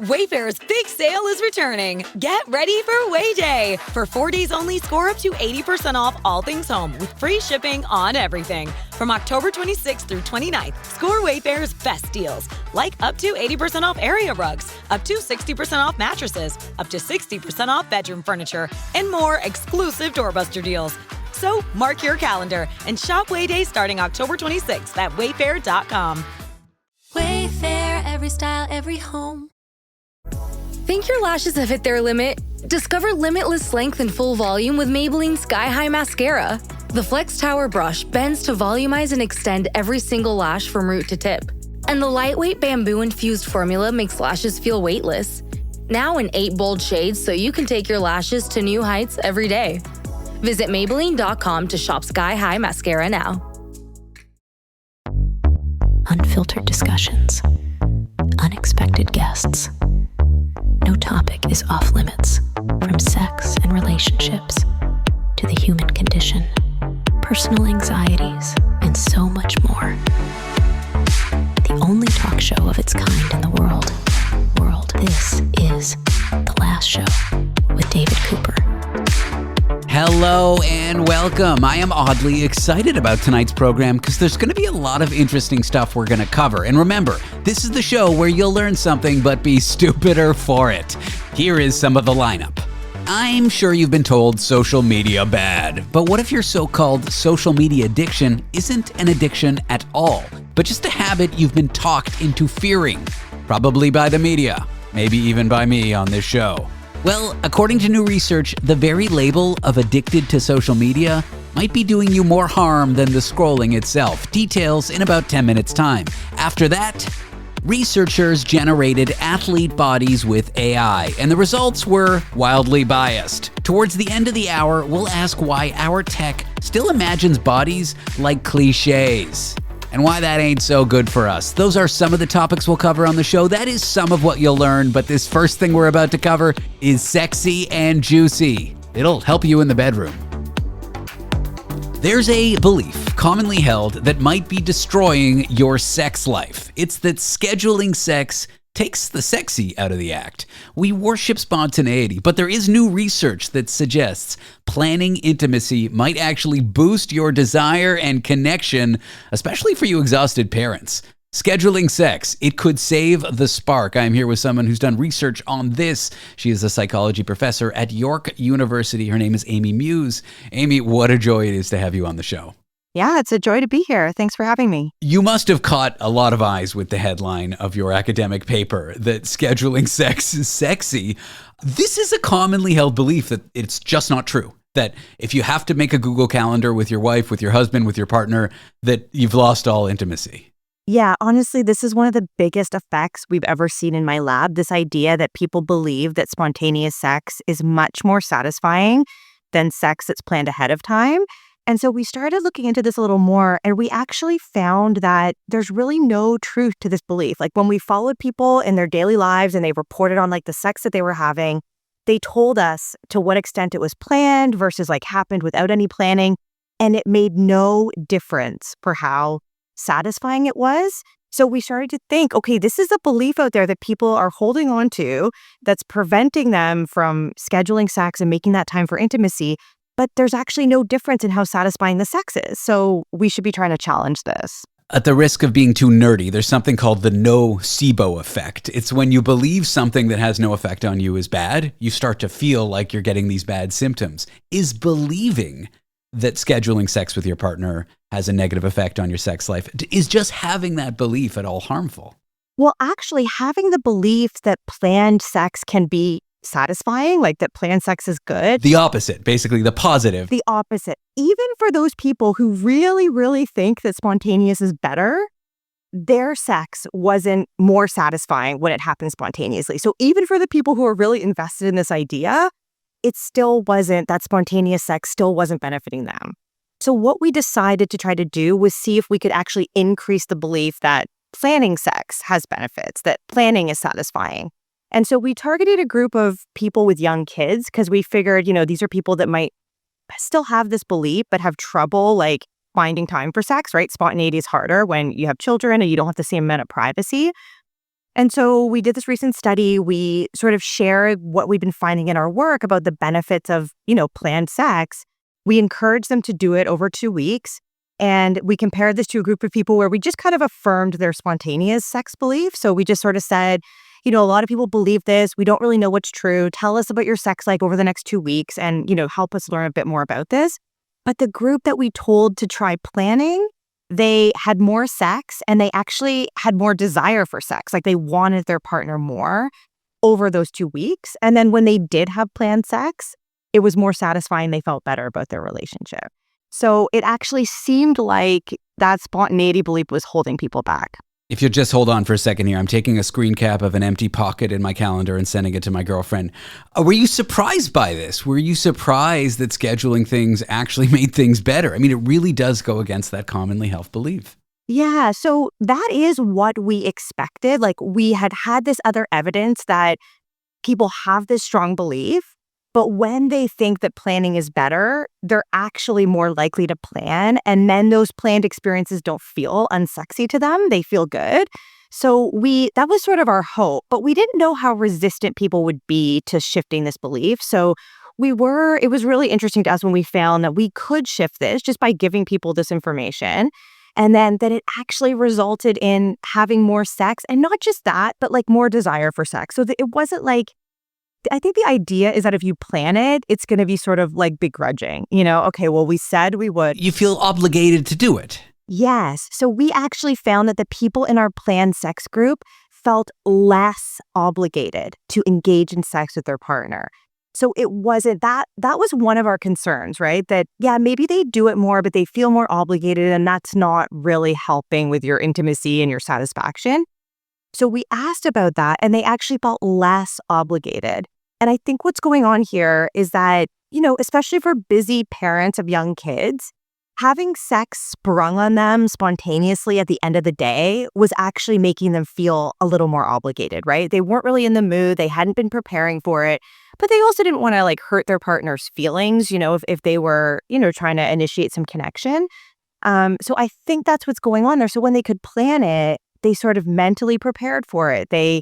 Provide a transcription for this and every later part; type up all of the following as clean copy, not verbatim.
Wayfair's big sale is returning. Get ready for Way Day. For 4 days only, score up to 80% off all things home with free shipping on everything. From October 26th through 29th, score Wayfair's best deals, like up to 80% off area rugs, up to 60% off mattresses, up to 60% off bedroom furniture, and more exclusive doorbuster deals. So mark your calendar and shop Way Day starting October 26th at wayfair.com. Wayfair, every style, every home. Think your lashes have hit their limit? Discover limitless length and full volume with Maybelline Sky High Mascara. The Flex Tower brush bends to volumize and extend every single lash from root to tip. And the lightweight bamboo-infused formula makes lashes feel weightless. Now in 8 bold shades so you can take your lashes to new heights every day. Visit Maybelline.com to shop Sky High Mascara now. Unfiltered discussions. Unexpected guests. No topic is off limits, from sex and relationships to the human condition, personal anxieties, and so much more. The only talk show of its kind in the world. This is The Last Show with David Cooper. Hello and welcome. I am oddly excited about tonight's program because there's going to be a lot of interesting stuff we're going to cover. And remember, this is the show where you'll learn something but be stupider for it. Here is some of the lineup. I'm sure you've been told social media bad, but what if your so-called social media addiction isn't an addiction at all, but just a habit you've been talked into fearing? Probably by the media, maybe even by me on this show. Well, according to new research, the very label of addicted to social media might be doing you more harm than the scrolling itself. Details in about 10 minutes' time. After that, researchers generated athlete bodies with AI, and the results were wildly biased. Towards the end of the hour, we'll ask why our tech still imagines bodies like cliches, and why that ain't so good for us. Those are some of the topics we'll cover on the show. That is some of what you'll learn, but this first thing we're about to cover is sexy and juicy. It'll help you in the bedroom. There's a belief commonly held that might be destroying your sex life. It's that scheduling sex takes the sexy out of the act. We worship spontaneity, but there is new research that suggests planning intimacy might actually boost your desire and connection, especially for you exhausted parents. Scheduling sex, it could save the spark. I'm here with someone who's done research on this. She is a psychology professor at York University. Her name is Amy Muise. Amy, what a joy it is to have you on the show. Yeah, it's a joy to be here. Thanks for having me. You must have caught a lot of eyes with the headline of your academic paper that scheduling sex is sexy. This is a commonly held belief that it's just not true. That if you have to make a Google Calendar with your wife, with your husband, with your partner, that you've lost all intimacy. Yeah, honestly, this is one of the biggest effects we've ever seen in my lab. This idea that people believe that spontaneous sex is much more satisfying than sex that's planned ahead of time. And so we started looking into this a little more, and we actually found that there's really no truth to this belief. Like when we followed people in their daily lives and they reported on like the sex that they were having, they told us to what extent it was planned versus like happened without any planning. And it made no difference for how satisfying it was. So we started to think, okay, this is a belief out there that people are holding on to that's preventing them from scheduling sex and making that time for intimacy. But there's actually no difference in how satisfying the sex is. So we should be trying to challenge this. At the risk of being too nerdy, there's something called the nocebo effect. It's when you believe something that has no effect on you is bad, you start to feel like you're getting these bad symptoms. Is believing that scheduling sex with your partner has a negative effect on your sex life, is just having that belief at all harmful? Well, actually, having the belief that planned sex can be satisfying, like that planned sex is good. The opposite, basically the positive. The opposite. Even for those people who really, really think that spontaneous is better, their sex wasn't more satisfying when it happened spontaneously. So even for the people who are really invested in this idea, it still wasn't, that spontaneous sex still wasn't benefiting them. So what we decided to try to do was see if we could actually increase the belief that planning sex has benefits, that planning is satisfying. And so we targeted a group of people with young kids because we figured, these are people that might still have this belief but have trouble like finding time for sex, right? Spontaneity is harder when you have children and you don't have the same amount of privacy. And so we did this recent study. We sort of shared what we've been finding in our work about the benefits of, planned sex. We encouraged them to do it over 2 weeks. And we compared this to a group of people where we just kind of affirmed their spontaneous sex belief. So we just sort of said, a lot of people believe this. We don't really know what's true. Tell us about your sex life over the next 2 weeks and, help us learn a bit more about this. But the group that we told to try planning, they had more sex and they actually had more desire for sex. Like they wanted their partner more over those 2 weeks. And then when they did have planned sex, it was more satisfying. They felt better about their relationship. So it actually seemed like that spontaneity belief was holding people back. If you'll just hold on for a second here, I'm taking a screen cap of an empty pocket in my calendar and sending it to my girlfriend. Were you surprised by this? Were you surprised that scheduling things actually made things better? I mean, it really does go against that commonly held belief. Yeah, so that is what we expected. Like we had this other evidence that people have this strong belief, but when they think that planning is better, they're actually more likely to plan. And then those planned experiences don't feel unsexy to them. They feel good. So that was sort of our hope, but we didn't know how resistant people would be to shifting this belief. So it was really interesting to us when we found that we could shift this just by giving people this information. And then that it actually resulted in having more sex, and not just that, but like more desire for sex. So it wasn't like, I think the idea is that if you plan it, it's going to be sort of like begrudging, okay, well, we said we would. You feel obligated to do it. Yes. So we actually found that the people in our planned sex group felt less obligated to engage in sex with their partner. So it wasn't that was one of our concerns, right? That, yeah, maybe they do it more, but they feel more obligated, and that's not really helping with your intimacy and your satisfaction. So we asked about that, and they actually felt less obligated. And I think what's going on here is that, especially for busy parents of young kids, having sex sprung on them spontaneously at the end of the day was actually making them feel a little more obligated, right? They weren't really in the mood. They hadn't been preparing for it, but they also didn't want to hurt their partner's feelings, if they were, trying to initiate some connection. So I think that's what's going on there. So when they could plan it, they sort of mentally prepared for it. They,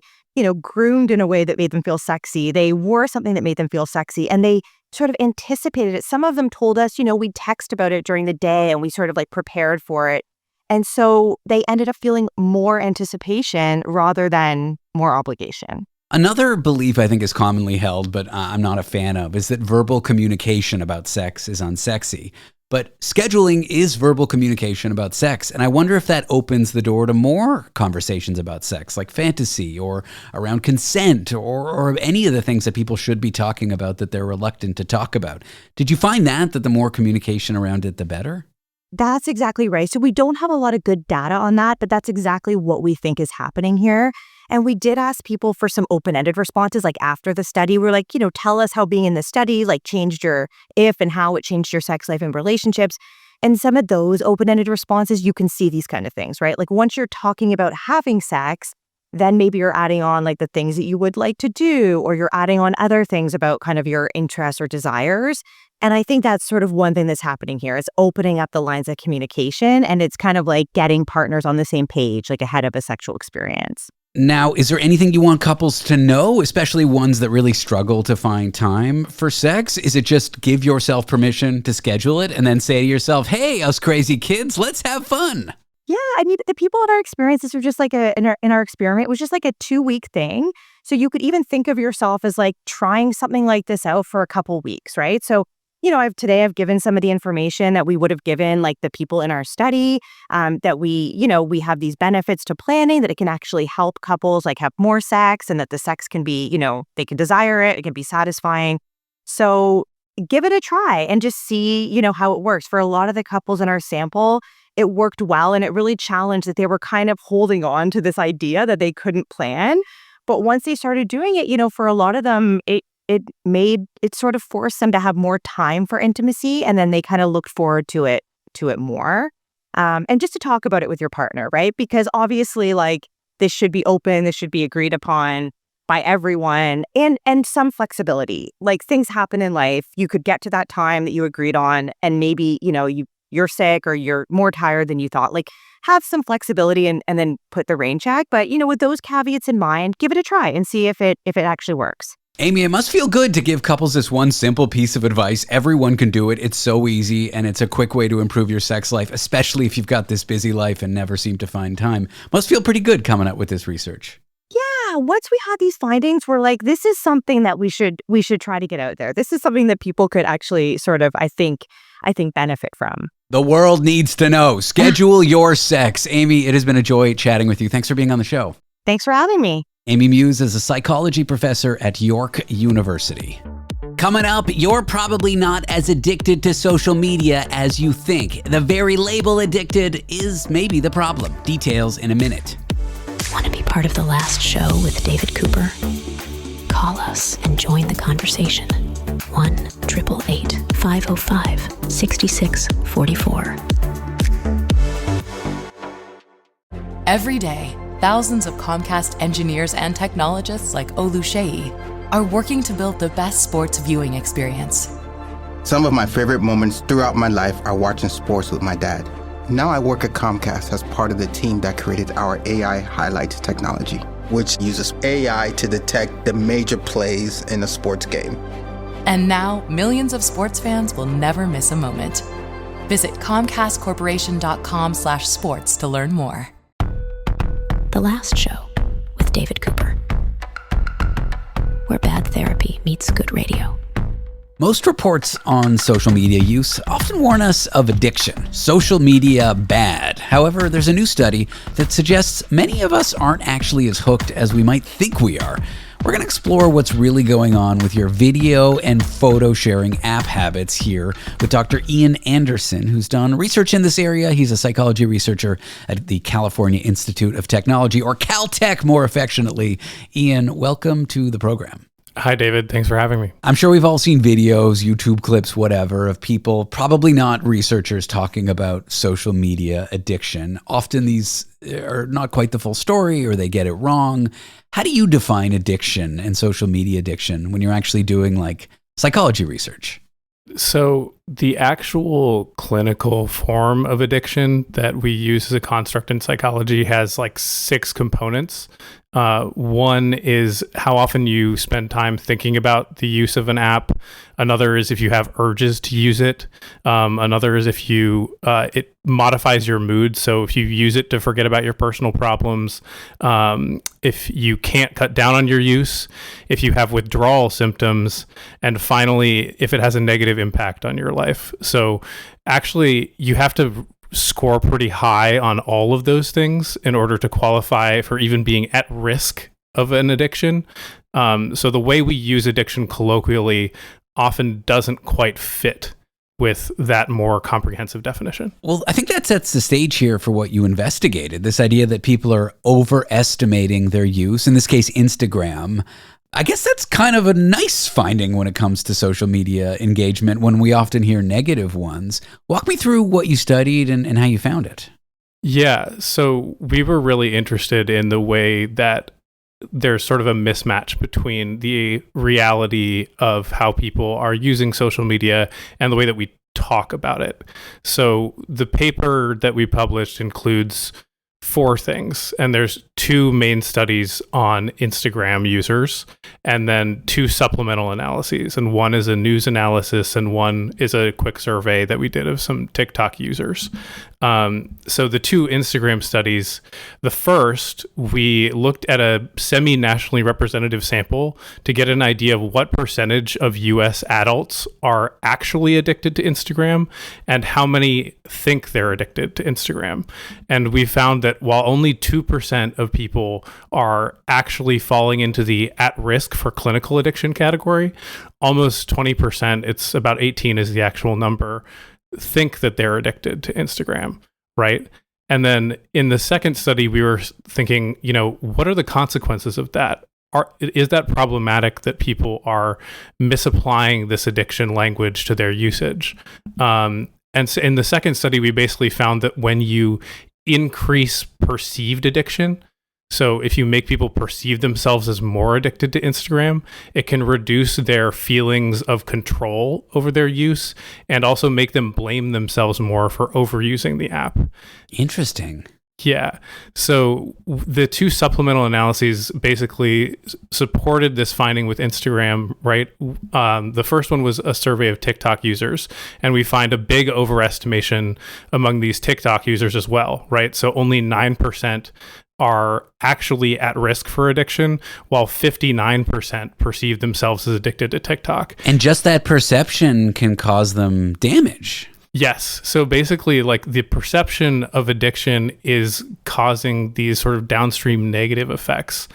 groomed in a way that made them feel sexy. They wore something that made them feel sexy, and they sort of anticipated it. Some of them told us, we'd text about it during the day and we sort of prepared for it. And so they ended up feeling more anticipation rather than more obligation. Another belief I think is commonly held, but I'm not a fan of, is that verbal communication about sex is unsexy. But scheduling is verbal communication about sex. And I wonder if that opens the door to more conversations about sex, like fantasy or around consent or any of the things that people should be talking about that they're reluctant to talk about. Did you find that the more communication around it, the better? That's exactly right. So we don't have a lot of good data on that, but that's exactly what we think is happening here. And we did ask people for some open-ended responses, after the study. We're like, tell us how being in the study, changed your, if and how it changed your sex life and relationships. And some of those open-ended responses, you can see these kind of things, right? Once you're talking about having sex, then maybe you're adding on the things that you would like to do, or you're adding on other things about kind of your interests or desires. And I think that's sort of one thing that's happening here. It's opening up the lines of communication, and it's kind of getting partners on the same page, ahead of a sexual experience. Now, is there anything you want couples to know, especially ones that really struggle to find time for sex? Is it just give yourself permission to schedule it and then say to yourself, hey, us crazy kids, let's have fun? Yeah, I mean, the people in our experience, this was just in our experiment, it was just a 2-week thing. So you could even think of yourself as trying something like this out for a couple weeks, right? So, I've given some of the information that we would have given the people in our study, that we have these benefits to planning, that it can actually help couples have more sex, and that the sex can be, they can desire it, it can be satisfying. So give it a try and just see, how it works. For a lot of the couples in our sample, it worked well, and it really challenged that they were kind of holding on to this idea that they couldn't plan. But once they started doing it, for a lot of them, it sort of forced them to have more time for intimacy, and then they kind of looked forward to it more. And just to talk about it with your partner, right? Because obviously, this should be open, this should be agreed upon by everyone, and some flexibility. Things happen in life. You could get to that time that you agreed on, and maybe, you you're sick or you're more tired than you thought. Like, have some flexibility and then put the rain check. But, with those caveats in mind, give it a try and see if it actually works. Amy, it must feel good to give couples this one simple piece of advice. Everyone can do it. It's so easy, and it's a quick way to improve your sex life, especially if you've got this busy life and never seem to find time. Must feel pretty good coming up with this research. Yeah, once we had these findings, we're like, this is something that we should try to get out there. This is something that people could actually sort of, I think benefit from. The world needs to know. Schedule your sex. Amy, it has been a joy chatting with you. Thanks for being on the show. Thanks for having me. Amy Muise is a psychology professor at York University. Coming up, you're probably not as addicted to social media as you think. The very label addicted is maybe the problem. Details in a minute. Want to be part of the last show with David Cooper? Call us and join the conversation. 1-888-505-6644. Every day, thousands of Comcast engineers and technologists like Oluseyi are working to build the best sports viewing experience. Some of my favorite moments throughout my life are watching sports with my dad. Now I work at Comcast as part of the team that created our AI highlights technology, which uses AI to detect the major plays in a sports game. And now, millions of sports fans will never miss a moment. Visit ComcastCorporation.com/sports to learn more. The last show with David Cooper, where bad therapy meets good radio. Most reports on social media use often warn us of addiction. Social media bad. However, there's a new study that suggests many of us aren't actually as hooked as we might think we are. We're going to explore what's really going on with your video and photo sharing app habits here with Dr. Ian Anderson, who's done research in this area. He's a psychology researcher at the California Institute of Technology, or Caltech more affectionately. Ian, welcome to the program. Hi, David. Thanks for having me. I'm sure we've all seen videos, YouTube clips, whatever, of people, probably not researchers, talking about social media addiction. Often these are not quite the full story, or they get it wrong. How do you define addiction and social media addiction when you're actually doing like psychology research? So the actual clinical form of addiction that we use as a construct in psychology has like 6 components. One is how often you spend time thinking about the use of an app. Another is if you have urges to use it. Another is if it modifies your mood. So if you use it to forget about your personal problems, if you can't cut down on your use, if you have withdrawal symptoms, and finally, if it has a negative impact on your life. So actually, you have to score pretty high on all of those things in order to qualify for even being at risk of an addiction. So the way we use addiction colloquially often doesn't quite fit with that more comprehensive definition. Well, I think that sets the stage here for what you investigated, this idea that people are overestimating their use, in this case, Instagram. I guess that's kind of a nice finding when it comes to social media engagement, when we often hear negative ones. Walk me through what you studied and how you found it. Yeah, so we were really interested in the way that there's sort of a mismatch between the reality of how people are using social media and the way that we talk about it. So the paper that we published includes 4 things, and there's 2 main studies on Instagram users, and then 2 supplemental analyses, and one is a news analysis and one is a quick survey that we did of some TikTok users. So the 2 Instagram studies, the first, we looked at a semi-nationally representative sample to get an idea of what percentage of US adults are actually addicted to Instagram and how many think they're addicted to Instagram. And we found that while only 2% of people are actually falling into the at-risk for clinical addiction category, almost 20%, it's about 18 is the actual number, think that they're addicted to Instagram, right? And then in the second study, we were thinking, what are the consequences of that? Is that problematic that people are misapplying this addiction language to their usage? And so in the second study, we basically found that when you increase perceived addiction, So if you make people perceive themselves as more addicted to Instagram, it can reduce their feelings of control over their use and also make them blame themselves more for overusing the app. Interesting. Yeah. So the two supplemental analyses basically supported this finding with Instagram, right? The first one was a survey of TikTok users, and we find a big overestimation among these TikTok users as well, right? So only 9% are actually at risk for addiction, while 59% perceive themselves as addicted to TikTok. And just that perception can cause them damage. Yes. So basically, like, the perception of addiction is causing these sort of downstream negative effects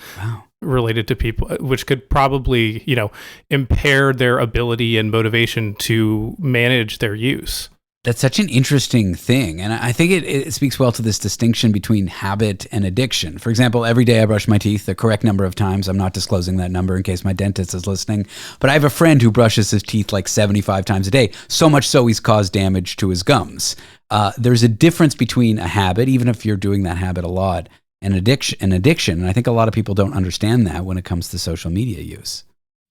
related to people, which could probably, impair their ability and motivation to manage their use. That's such an interesting thing. And I think it speaks well to this distinction between habit and addiction. For example, every day I brush my teeth the correct number of times. I'm not disclosing that number in case my dentist is listening. But I have a friend who brushes his teeth like 75 times a day, so much so he's caused damage to his gums. There's a difference between a habit, even if you're doing that habit a lot, and addiction. And I think a lot of people don't understand that when it comes to social media use.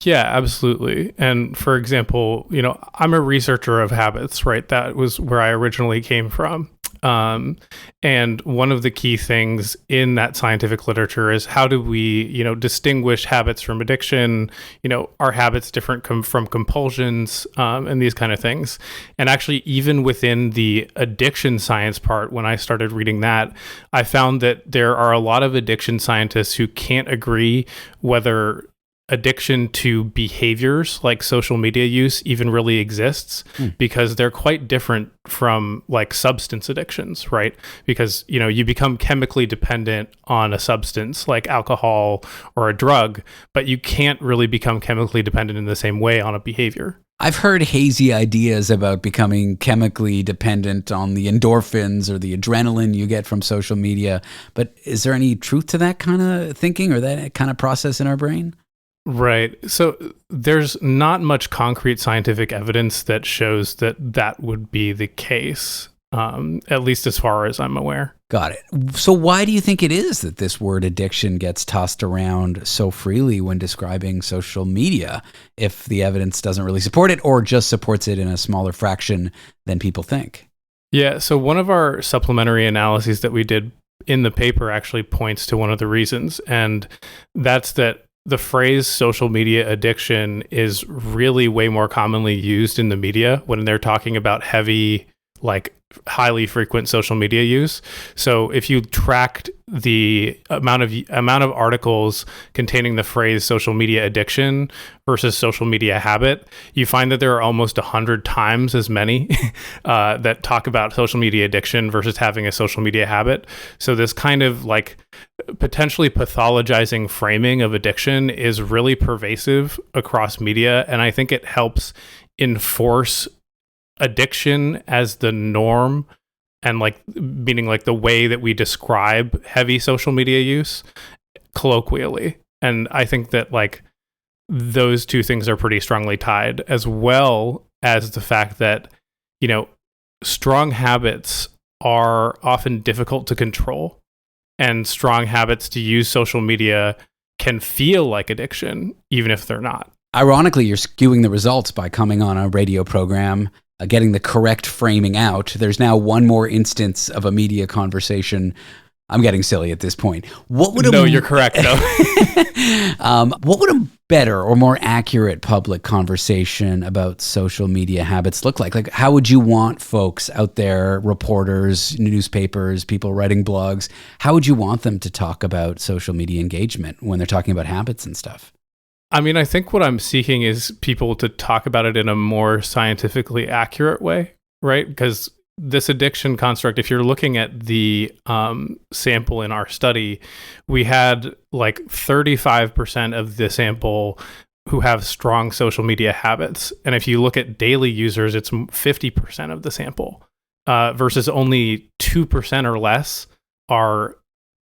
Yeah, absolutely. And for example, I'm a researcher of habits, right? That was where I originally came from. And one of the key things in that scientific literature is how do we, distinguish habits from addiction? Are habits different from compulsions, and these kind of things? And actually, even within the addiction science part, when I started reading that, I found that there are a lot of addiction scientists who can't agree whether addiction to behaviors like social media use even really exists, because they're quite different from like substance addictions, right? Because, you become chemically dependent on a substance like alcohol or a drug, but you can't really become chemically dependent in the same way on a behavior. I've heard hazy ideas about becoming chemically dependent on the endorphins or the adrenaline you get from social media, but is there any truth to that kind of thinking or that kind of process in our brain? Right. So there's not much concrete scientific evidence that shows that would be the case, at least as far as I'm aware. Got it. So why do you think it is that this word addiction gets tossed around so freely when describing social media, if the evidence doesn't really support it or just supports it in a smaller fraction than people think? Yeah. So one of our supplementary analyses that we did in the paper actually points to one of the reasons, and that's that the phrase social media addiction is really way more commonly used in the media when they're talking about heavy, like highly frequent social media use. So if you tracked the amount of articles containing the phrase social media addiction versus social media habit, you find that there are almost 100 times as many that talk about social media addiction versus having a social media habit. So this kind of like potentially pathologizing framing of addiction is really pervasive across media, and I think it helps enforce addiction as the norm, and like meaning like the way that we describe heavy social media use colloquially. And I think that like those two things are pretty strongly tied, as well as the fact that, strong habits are often difficult to control, and strong habits to use social media can feel like addiction, even if they're not. Ironically, you're skewing the results by coming on a radio program, getting the correct framing out. There's now one more instance of a media conversation. I'm getting silly at this point. You're correct, though. What would a better or more accurate public conversation about social media habits look like? Like, how would you want folks out there, reporters, newspapers, people writing blogs, how would you want them to talk about social media engagement when they're talking about habits and stuff? I mean, I think what I'm seeking is people to talk about it in a more scientifically accurate way, right? Because this addiction construct, if you're looking at the sample in our study, we had like 35% of the sample who have strong social media habits. And if you look at daily users, it's 50% of the sample, versus only 2% or less are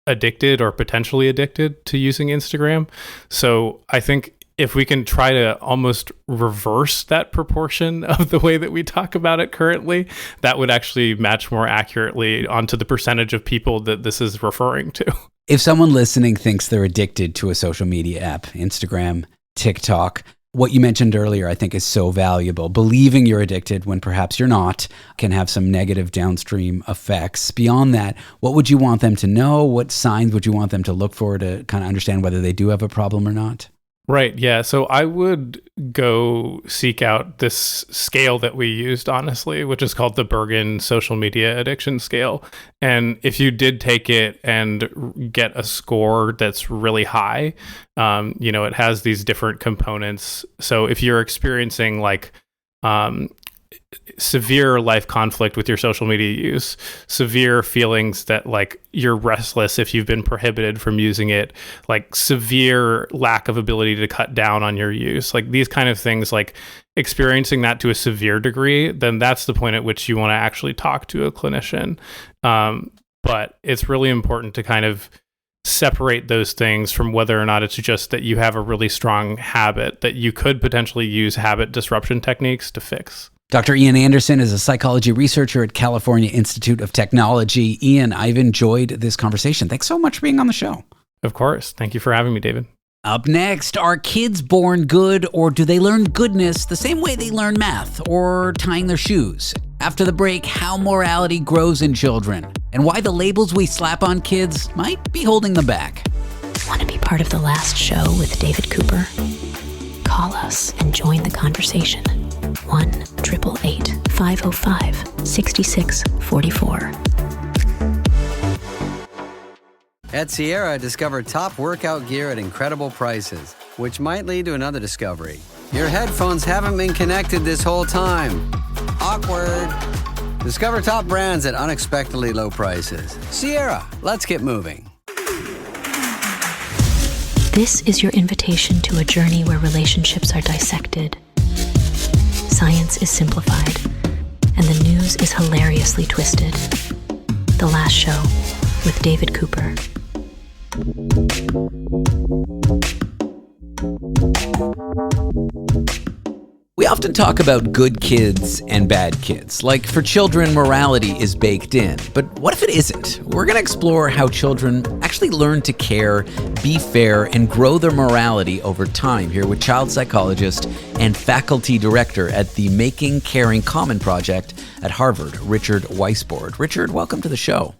addicted or potentially addicted to using Instagram. So I think if we can try to almost reverse that proportion of the way that we talk about it currently, that would actually match more accurately onto the percentage of people that this is referring to. If someone listening thinks they're addicted to a social media app, Instagram, TikTok, what you mentioned earlier, I think is so valuable. Believing you're addicted when perhaps you're not can have some negative downstream effects. Beyond that, what would you want them to know? What signs would you want them to look for to kind of understand whether they do have a problem or not? Right. Yeah. So I would go seek out this scale that we used, honestly, which is called the Bergen Social Media Addiction Scale. And if you did take it and get a score that's really high, it has these different components. So if you're experiencing like severe life conflict with your social media use, severe feelings that like you're restless if you've been prohibited from using it, like severe lack of ability to cut down on your use, like these kind of things, like experiencing that to a severe degree, then that's the point at which you want to actually talk to a clinician. But it's really important to kind of separate those things from whether or not it's just that you have a really strong habit that you could potentially use habit disruption techniques to fix. Dr. Ian Anderson is a psychology researcher at California Institute of Technology. Ian, I've enjoyed this conversation. Thanks so much for being on the show. Of course. Thank you for having me, David. Up next, are kids born good, or do they learn goodness the same way they learn math or tying their shoes? After the break, how morality grows in children and why the labels we slap on kids might be holding them back. Want to be part of the last show with David Cooper? Call us and join the conversation. 1-888-505-6644. At Sierra, discover top workout gear at incredible prices, which might lead to another discovery. Your headphones haven't been connected this whole time. Awkward. Discover top brands at unexpectedly low prices. Sierra, let's get moving. This is your invitation to a journey where relationships are dissected, science is simplified, and the news is hilariously twisted. The Last Show with David Cooper. We often talk about good kids and bad kids. Like for children, morality is baked in. But what if it isn't? We're going to explore how children actually learn to care, be fair, and grow their morality over time here with child psychologist and faculty director at the Making Caring Common Project at Harvard, Richard Weissbourd. Richard, welcome to the show.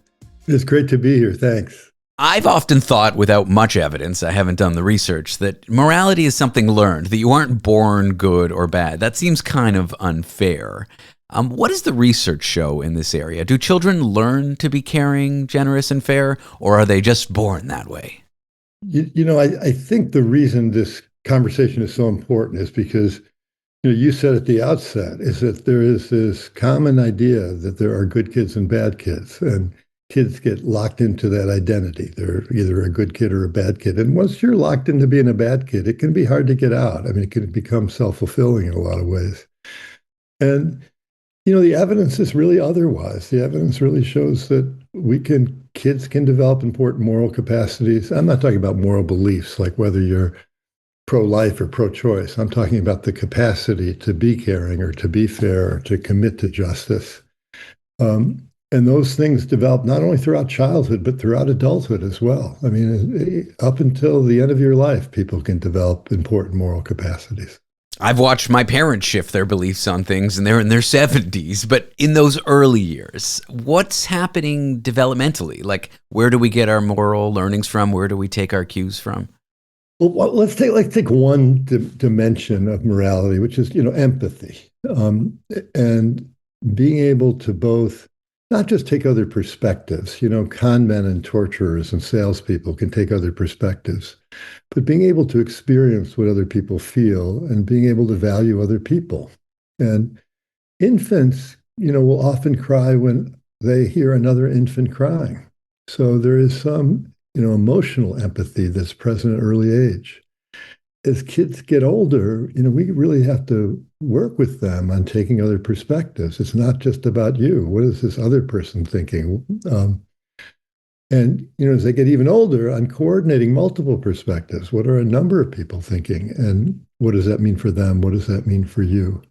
It's great to be here. Thanks. I've often thought, without much evidence, I haven't done the research, that morality is something learned, that you aren't born good or bad. That seems kind of unfair. What does the research show in this area? Do children learn to be caring, generous, and fair, or are they just born that way? I think the reason this conversation is so important is because you said at the outset is that there is this common idea that there are good kids and bad kids, and kids get locked into that identity. They're either a good kid or a bad kid. And once you're locked into being a bad kid, it can be hard to get out. I mean, it can become self-fulfilling in a lot of ways. And, the evidence is really otherwise. The evidence really shows that kids can develop important moral capacities. I'm not talking about moral beliefs, like whether you're pro-life or pro-choice. I'm talking about the capacity to be caring or to be fair or to commit to justice. And those things develop not only throughout childhood, but throughout adulthood as well. I mean, up until the end of your life, people can develop important moral capacities. I've watched my parents shift their beliefs on things, and they're in their 70s. But in those early years, what's happening developmentally? Like, where do we get our moral learnings from? Where do we take our cues from? Well, let's take one dimension of morality, which is, empathy, and being able to both not just take other perspectives. Con men and torturers and salespeople can take other perspectives, but being able to experience what other people feel and being able to value other people. And infants, will often cry when they hear another infant crying. So there is some, emotional empathy that's present at early age. As kids get older, we really have to work with them on taking other perspectives. It's not just about you. What is this other person thinking? And as they get even older, on coordinating multiple perspectives. What are a number of people thinking? And what does that mean for them? What does that mean for you?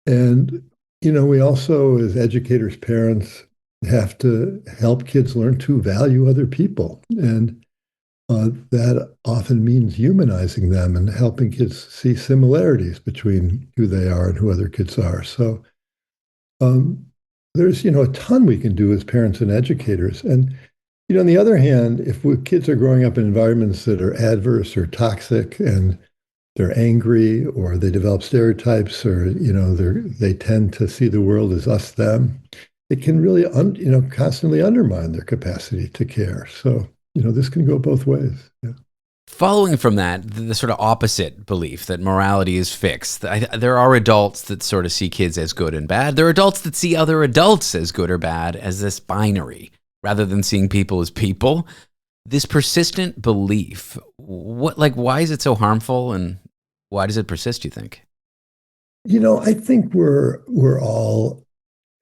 And, we also, as educators, parents, have to help kids learn to value other people. And that often means humanizing them and helping kids see similarities between who they are and who other kids are. So there's, a ton we can do as parents and educators. And, on the other hand, if kids are growing up in environments that are adverse or toxic and they're angry or they develop stereotypes or, they tend to see the world as us, them, it can really, constantly undermine their capacity to care. So, this can go both ways. Yeah. Following from that, the sort of opposite belief that morality is fixed. There are adults that sort of see kids as good and bad. There are adults that see other adults as good or bad, as this binary, rather than seeing people as people. This persistent belief, why is it so harmful, and why does it persist, you think? I think we're all,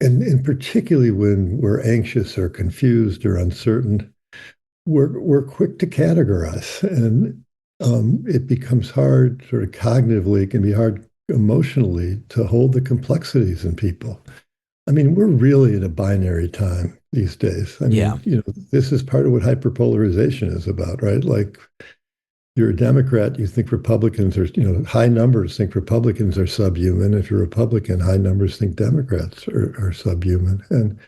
and particularly when we're anxious or confused or uncertain, we're quick to categorize, and it becomes hard sort of cognitively, it can be hard emotionally to hold the complexities in people. I mean, we're really in a binary time these days. I mean, this is part of what hyperpolarization is about, right? Like, you're a Democrat, you think Republicans are, high numbers think Republicans are subhuman. If you're a Republican, high numbers think Democrats are subhuman. And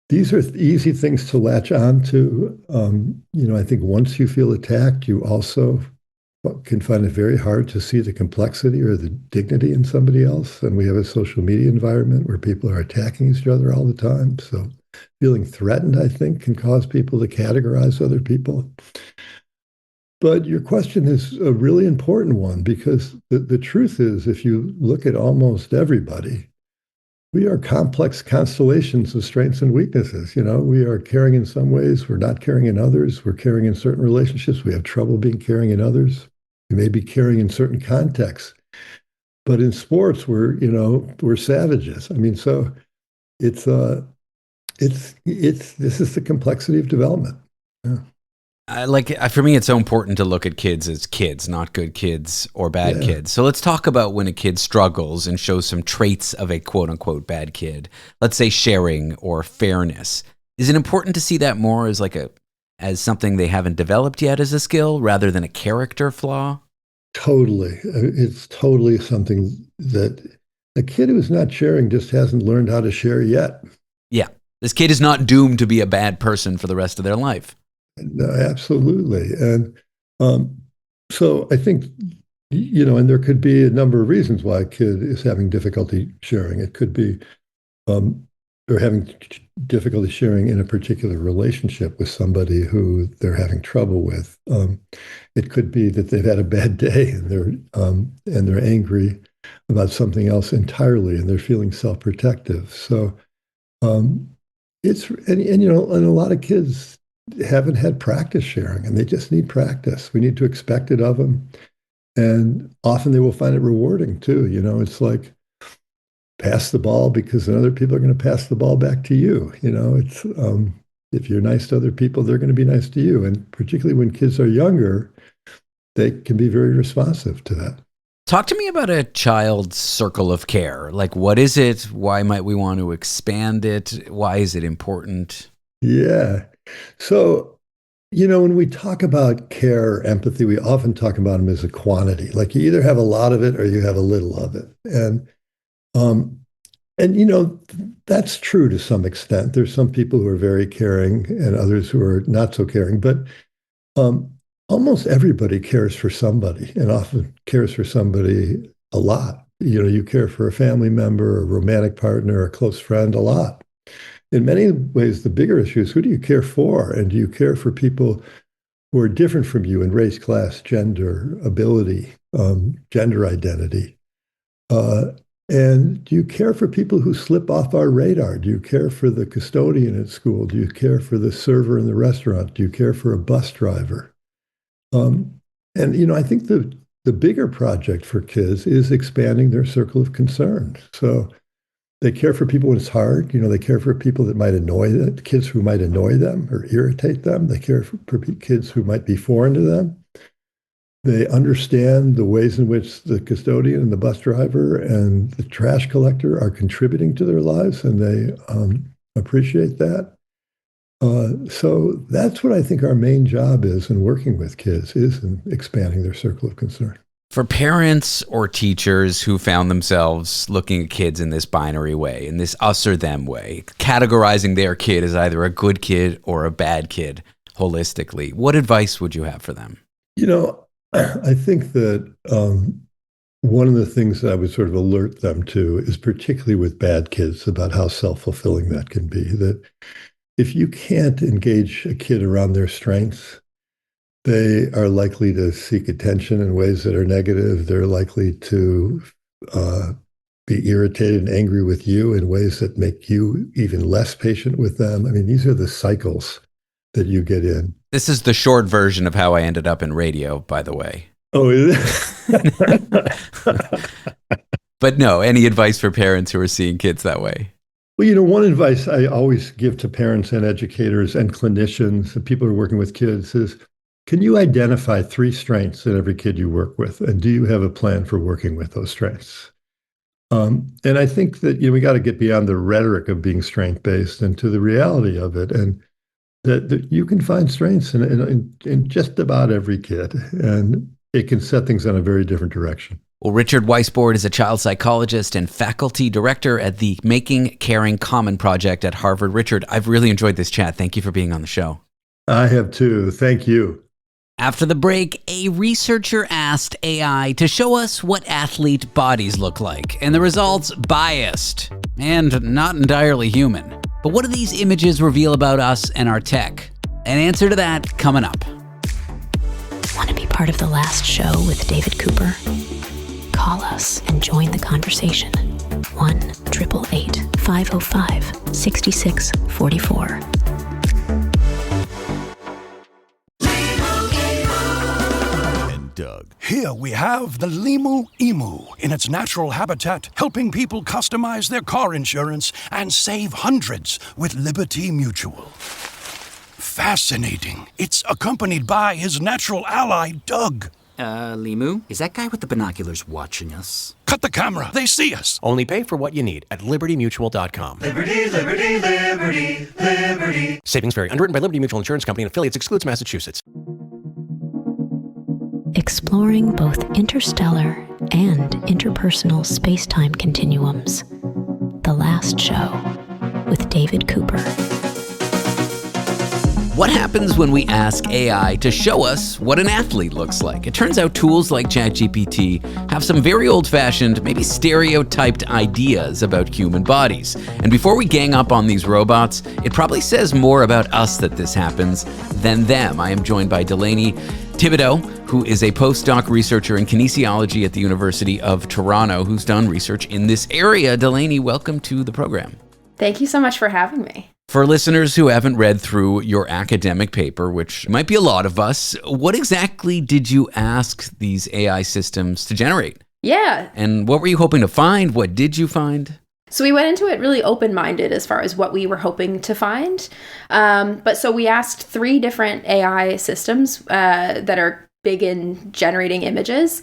these are easy things to latch on to. I think once you feel attacked, you also can find it very hard to see the complexity or the dignity in somebody else. And we have a social media environment where people are attacking each other all the time. So feeling threatened, I think, can cause people to categorize other people. But your question is a really important one, because the truth is, if you look at almost everybody, we are complex constellations of strengths and weaknesses. We are caring in some ways, we're not caring in others. We're caring in certain relationships, we have trouble being caring in others. We may be caring in certain contexts, but in sports, we're savages. I mean, so this is the complexity of development. Yeah. For me, it's so important to look at kids as kids, not good kids or bad kids. So let's talk about when a kid struggles and shows some traits of a quote unquote bad kid. Let's say sharing or fairness. Is it important to see that more as as something they haven't developed yet as a skill rather than a character flaw? Totally. It's totally something that a kid who's not sharing just hasn't learned how to share yet. Yeah. This kid is not doomed to be a bad person for the rest of their life. No, absolutely. And so I think, and there could be a number of reasons why a kid is having difficulty sharing. It could be they're having difficulty sharing in a particular relationship with somebody who they're having trouble with. It could be that they've had a bad day and they're angry about something else entirely, and they're feeling self-protective. So it's and a lot of kids haven't had practice sharing, and they just need practice. We need to expect it of them, and often they will find it rewarding too. It's like pass the ball, because then other people are going to pass the ball back to you. It's if you're nice to other people, they're going to be nice to you, and particularly when kids are younger, they can be very responsive to that. Talk to me about a child's circle of care. What is it? Why might we want to expand it? Why is it important? Yeah. So, when we talk about care or empathy, we often talk about them as a quantity. Like, you either have a lot of it or you have a little of it. And that's true to some extent. There's some people who are very caring and others who are not so caring. But almost everybody cares for somebody, and often cares for somebody a lot. You care for a family member, a romantic partner, a close friend a lot. In many ways, the bigger issue is, who do you care for? And do you care for people who are different from you in race, class, gender, ability, gender identity? And do you care for people who slip off our radar? Do you care for the custodian at school? Do you care for the server in the restaurant? Do you care for a bus driver? I think the bigger project for kids is expanding their circle of concern. So they care for people when it's hard. They care for people that might annoy them, kids who might annoy them or irritate them. They care for kids who might be foreign to them. They understand the ways in which the custodian and the bus driver and the trash collector are contributing to their lives, and they appreciate that. So that's what I think our main job is in working with kids, is in expanding their circle of concern. For parents or teachers who found themselves looking at kids in this binary way, in this us or them way, categorizing their kid as either a good kid or a bad kid holistically, what advice would you have for them? I think that one of the things that I would sort of alert them to is, particularly with bad kids, about how self-fulfilling that can be. That if you can't engage a kid around their strengths, they are likely to seek attention in ways that are negative. They're likely to be irritated and angry with you in ways that make you even less patient with them. I mean, these are the cycles that you get in. This is the short version of how I ended up in radio, by the way. Oh, is it? But no, any advice for parents who are seeing kids that way? Well, one advice I always give to parents and educators and clinicians and people who are working with kids is, can you identify 3 strengths in every kid you work with? And do you have a plan for working with those strengths? And I think that we got to get beyond the rhetoric of being strength-based and to the reality of it. And that you can find strengths in just about every kid. And it can set things in a very different direction. Well, Richard Weissbourd is a child psychologist and faculty director at the Making Caring Common Project at Harvard. Richard, I've really enjoyed this chat. Thank you for being on the show. I have too. Thank you. After the break, a researcher asked AI to show us what athlete bodies look like, and the results biased and not entirely human. But what do these images reveal about us and our tech? An answer to that coming up. Want to be part of the last show with David Cooper? Call us and join the conversation. 1-888-505-6644. Doug. Here we have the Limu Emu in its natural habitat, helping people customize their car insurance and save hundreds with Liberty Mutual. Fascinating. It's accompanied by his natural ally, Doug. Limu, is that guy with the binoculars watching us? Cut the camera. They see us. Only pay for what you need at libertymutual.com. Liberty, liberty, liberty, liberty. Savings vary. Underwritten by Liberty Mutual Insurance Company and affiliates. Excludes Massachusetts. Exploring both interstellar and interpersonal space-time continuums. The Last Show with David Cooper. What happens when we ask AI to show us what an athlete looks like? It turns out tools like ChatGPT have some very old-fashioned, maybe stereotyped ideas about human bodies. And before we gang up on these robots, it probably says more about us that this happens than them. I am joined by Delaney Thibodeau, who is a postdoc researcher in kinesiology at the University of Toronto, who's done research in this area. Delaney, welcome to the program. Thank you so much for having me. For listeners who haven't read through your academic paper, which might be a lot of us, what exactly did you ask these AI systems to generate? Yeah. And what were you hoping to find? What did you find? So we went into it really open-minded as far as what we were hoping to find. But so we asked 3 different AI systems that are big in generating images.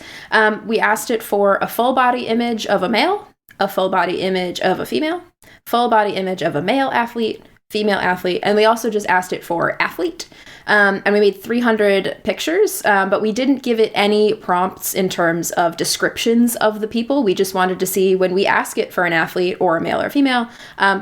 We asked it for a full body image of a male, a full body image of a female, full body image of a male athlete, female athlete, and we also just asked it for athlete. And we made 300 pictures, but we didn't give it any prompts in terms of descriptions of the people. We just wanted to see, when we ask it for an athlete or a male or female,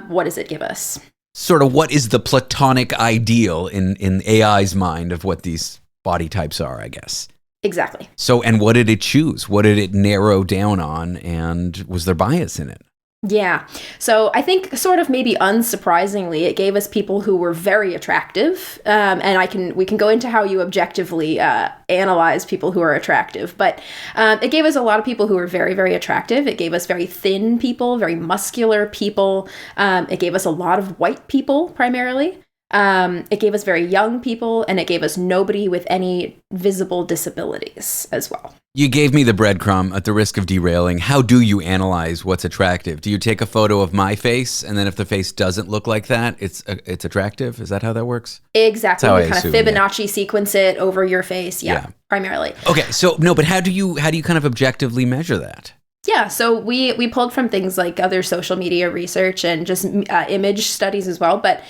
what does it give us? Sort of what is the platonic ideal in AI's mind of what these body types are, I guess. Exactly. So, and what did it choose? What did it narrow down on? And was there bias in it? Yeah. So I think sort of maybe unsurprisingly, it gave us people who were very attractive. And we can go into how you objectively analyze people who are attractive. But it gave us a lot of people who were very, very attractive. It gave us very thin people, very muscular people. It gave us a lot of white people primarily. It gave us very young people, and it gave us nobody with any visible disabilities as well. You gave me the breadcrumb at the risk of derailing. How do you analyze what's attractive? Do you take a photo of my face, and then if the face doesn't look like that, it's attractive? Is that how that works? Exactly. We kind of Fibonacci sequence it over your face. Yeah, primarily. Okay. So no, but how do you kind of objectively measure that? Yeah, so we pulled from things like other social media research and just image studies as well. But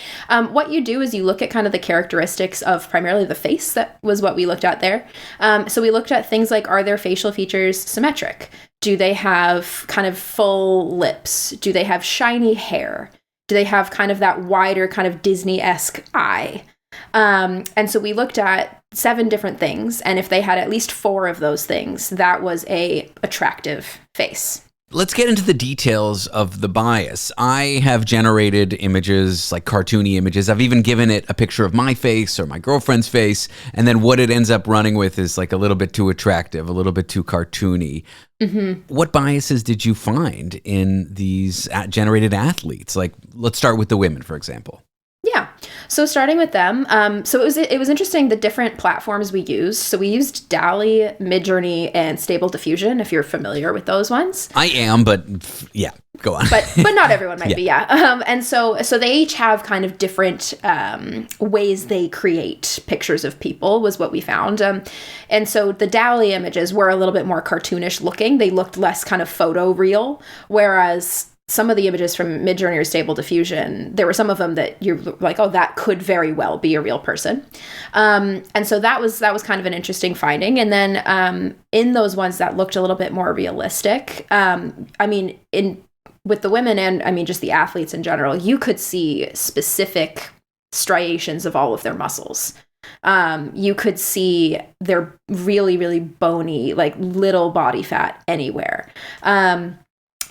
what you do is you look at kind of the characteristics of primarily the face. That was what we looked at there. So we looked at things like, are their facial features symmetric? Do they have kind of full lips? Do they have shiny hair? Do they have kind of that wider kind of Disney-esque eye? And so we looked at 7 different things, and if they had at least 4 of those things, that was a attractive face. Let's get into the details of the bias. I have generated images, like cartoony images. I've even given it a picture of my face or my girlfriend's face, and then what it ends up running with is like a little bit too attractive, a little bit too cartoony. Mm-hmm. What biases did you find in these generated athletes? Like, let's start with the women, for example. Yeah. So starting with them, so it was interesting, the different platforms we used. So we used DALL-E, Midjourney, and Stable Diffusion, if you're familiar with those ones. I am, but yeah, go on. But not everyone might be, yeah. And so they each have kind of different ways they create pictures of people, was what we found. And so the DALL-E images were a little bit more cartoonish looking. They looked less kind of photo real, whereas some of the images from Midjourney or Stable Diffusion, there were some of them that you're like, oh, that could very well be a real person. And so that was kind of an interesting finding. And then in those ones that looked a little bit more realistic, with the women and just the athletes in general, you could see specific striations of all of their muscles. You could see their really, really bony, like little body fat anywhere.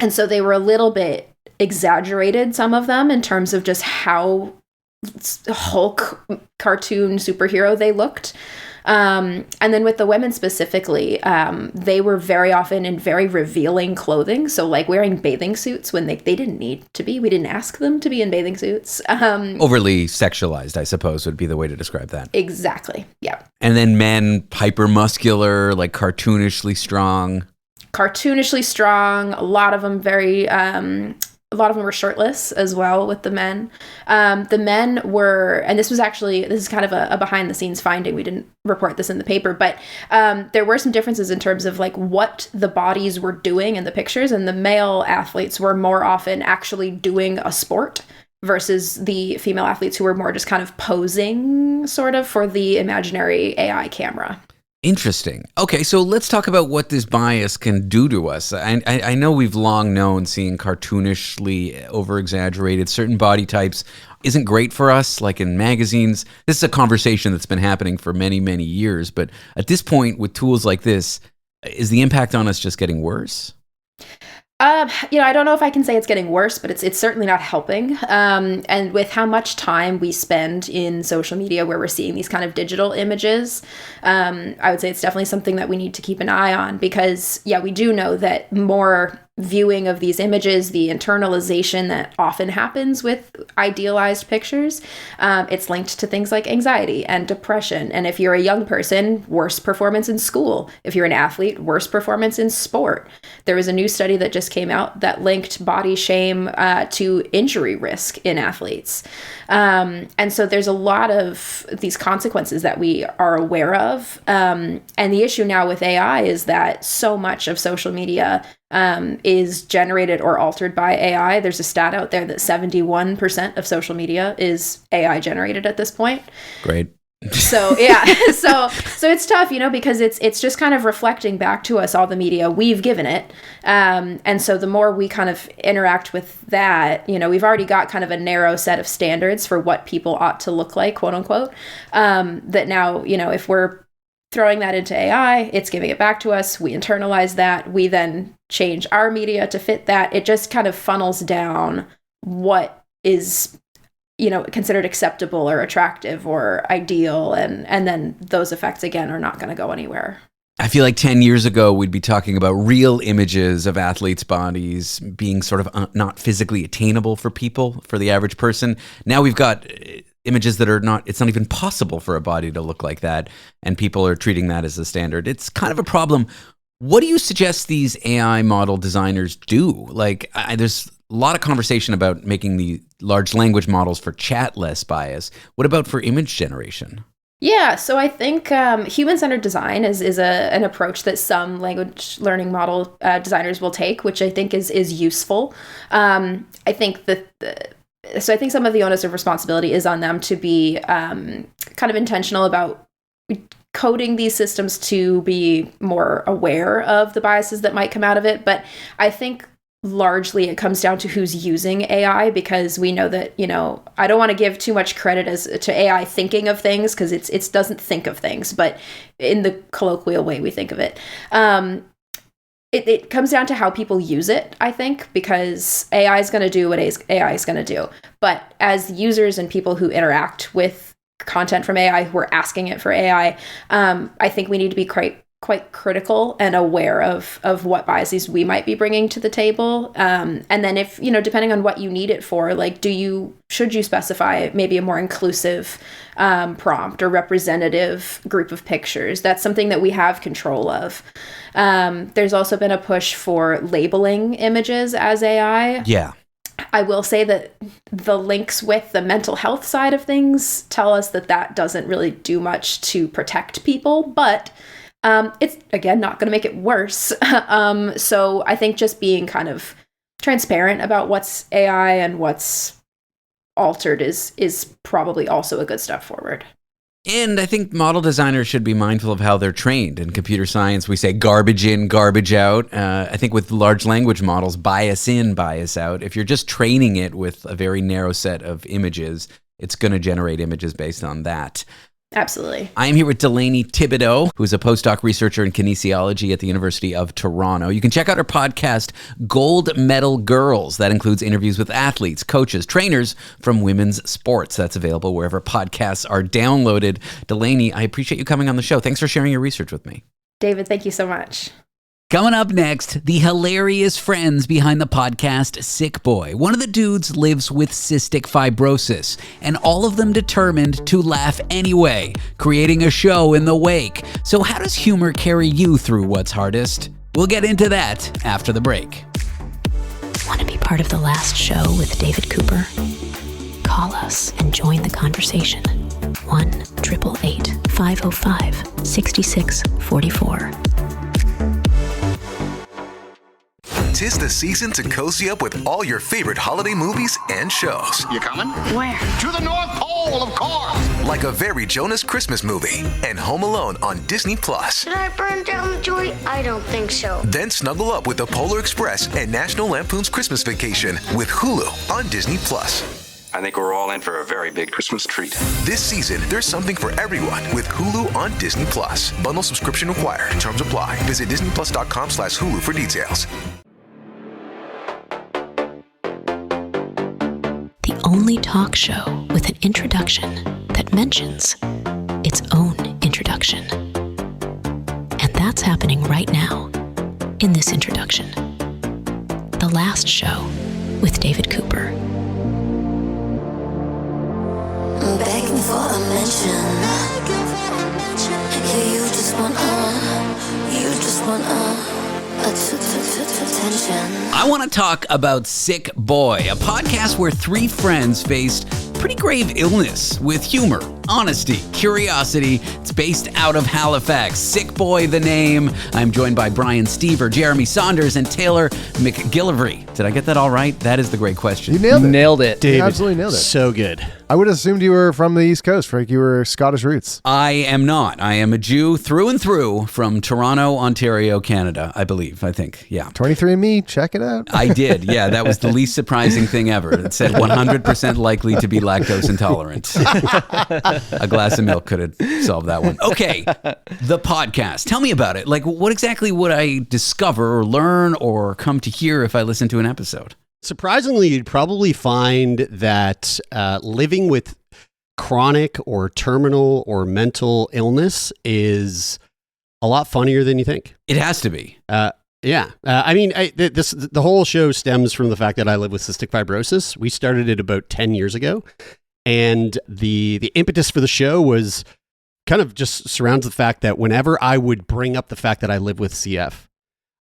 And so they were a little bit exaggerated, some of them, in terms of just how Hulk cartoon superhero they looked. And then with the women specifically, they were very often in very revealing clothing. So like wearing bathing suits when they didn't need to be. We didn't ask them to be in bathing suits. Overly sexualized, I suppose, would be the way to describe that. Exactly. Yeah. And then men, hypermuscular, like cartoonishly strong. Cartoonishly strong. A lot of them were shirtless as well with the men. The men were, and this is kind of a behind the scenes finding. We didn't report this in the paper, but there were some differences in terms of like what the bodies were doing in the pictures, and the male athletes were more often actually doing a sport versus the female athletes who were more just kind of posing sort of for the imaginary AI camera. Interesting. Okay, so let's talk about what this bias can do to us. I know we've long known seeing cartoonishly over-exaggerated certain body types isn't great for us, like in magazines. This is a conversation that's been happening for many, many years. But at this point, with tools like this, is the impact on us just getting worse? I don't know if I can say it's getting worse, but it's certainly not helping. And with how much time we spend in social media where we're seeing these kind of digital images, I would say it's definitely something that we need to keep an eye on because, we do know that more viewing of these images, the internalization that often happens with idealized pictures, it's linked to things like anxiety and depression. And if you're a young person, worse performance in school. If you're an athlete, worse performance in sport. There was a new study that just came out that linked body shame to injury risk in athletes. And so there's a lot of these consequences that we are aware of. And the issue now with AI is that so much of social media is generated or altered by AI. There's a stat out there that 71% of social media is AI generated at this point. Great. So so it's tough, because it's just kind of reflecting back to us all the media we've given it. And so the more we kind of interact with that, we've already got kind of a narrow set of standards for what people ought to look like, quote unquote, that now, if we're throwing that into AI, it's giving it back to us. We internalize that. We then change our media to fit that. It just kind of funnels down what is, considered acceptable or attractive or ideal. And then those effects, again, are not going to go anywhere. I feel like 10 years ago, we'd be talking about real images of athletes' bodies being sort of not physically attainable for people, for the average person. Now we've got images that it's not even possible for a body to look like that, and people are treating that as the standard. It's kind of a problem. What do you suggest these AI model designers do? Like, there's a lot of conversation about making the large language models for chat less bias. What about for image generation? Yeah, so I think human-centered design is an approach that some language learning model designers will take, which I think is useful. I think so I think some of the onus of responsibility is on them to be kind of intentional about coding these systems to be more aware of the biases that might come out of it. But I think largely it comes down to who's using AI, because we know that, I don't want to give too much credit to AI thinking of things, because it doesn't think of things, but in the colloquial way we think of it. It comes down to how people use it, I think, because AI is going to do what AI is going to do. But as users and people who interact with content from AI, who are asking it for AI, I think we need to be quite critical and aware of what biases we might be bringing to the table. And then if, depending on what you need it for, like, should you specify maybe a more inclusive prompt or representative group of pictures? That's something that we have control of. There's also been a push for labeling images as AI. Yeah. I will say that the links with the mental health side of things tell us that doesn't really do much to protect people, but it's, again, not going to make it worse. So I think just being kind of transparent about what's AI and what's altered is probably also a good step forward. And I think model designers should be mindful of how they're trained. In computer science, we say garbage in, garbage out. I think with large language models, bias in, bias out. If you're just training it with a very narrow set of images, it's going to generate images based on that. Absolutely. I'm here with Delaney Thibodeau, who's a postdoc researcher in kinesiology at the University of Toronto. You can check out her podcast, Gold Medal Girls. That includes interviews with athletes, coaches, trainers from women's sports. That's available wherever podcasts are downloaded. Delaney, I appreciate you coming on the show. Thanks for sharing your research with me. David, thank you so much. Coming up next, the hilarious friends behind the podcast Sickboy. One of the dudes lives with cystic fibrosis, and all of them determined to laugh anyway, creating a show in the wake. So how does humor carry you through what's hardest? We'll get into that after the break. Want to be part of the last show with David Cooper? Call us and join the conversation. 1-888-505-6644. 'Tis the season to cozy up with all your favorite holiday movies and shows. You coming? Where? To the North Pole, of course! Like A Very Jonas Christmas Movie and Home Alone on Disney+. Should I burn down the joint? I don't think so. Then snuggle up with The Polar Express and National Lampoon's Christmas Vacation with Hulu on Disney+. I think we're all in for a very big Christmas treat. This season, there's something for everyone with Hulu on Disney+. Bundle subscription required. Terms apply. Visit disneyplus.com/Hulu for details. The only talk show with an introduction that mentions its own introduction. And that's happening right now in this introduction. The last show with David Cooper. Begging for a mention. Yeah, you just want attention. I want to talk about Sickboy, a podcast where three friends faced pretty grave illness with humor, honesty, curiosity. It's based out of Halifax. Sickboy, the name. I'm joined by Brian Stever, Jeremy Saunders, and Taylor McGillivray. Did I get that all right? That is the great question. You nailed it. Nailed it. David, you absolutely nailed it. So good. I would have assumed you were from the East Coast, Frank. You were Scottish roots. I am not. I am a Jew through and through from Toronto, Ontario, Canada, I believe. I think. Yeah. 23andMe, check it out. I did. Yeah, that was the least surprising thing ever. It said 100% likely to be lactose intolerant. A glass of milk could have solved that one. Okay, the podcast. Tell me about it. Like, what exactly would I discover or learn or come to hear if I listen to an episode? Surprisingly, you'd probably find that living with chronic or terminal or mental illness is a lot funnier than you think. It has to be. Yeah. I mean, the whole show stems from the fact that I live with cystic fibrosis. We started it about 10 years ago. And the impetus for the show was kind of just surrounds the fact that whenever I would bring up the fact that I live with CF,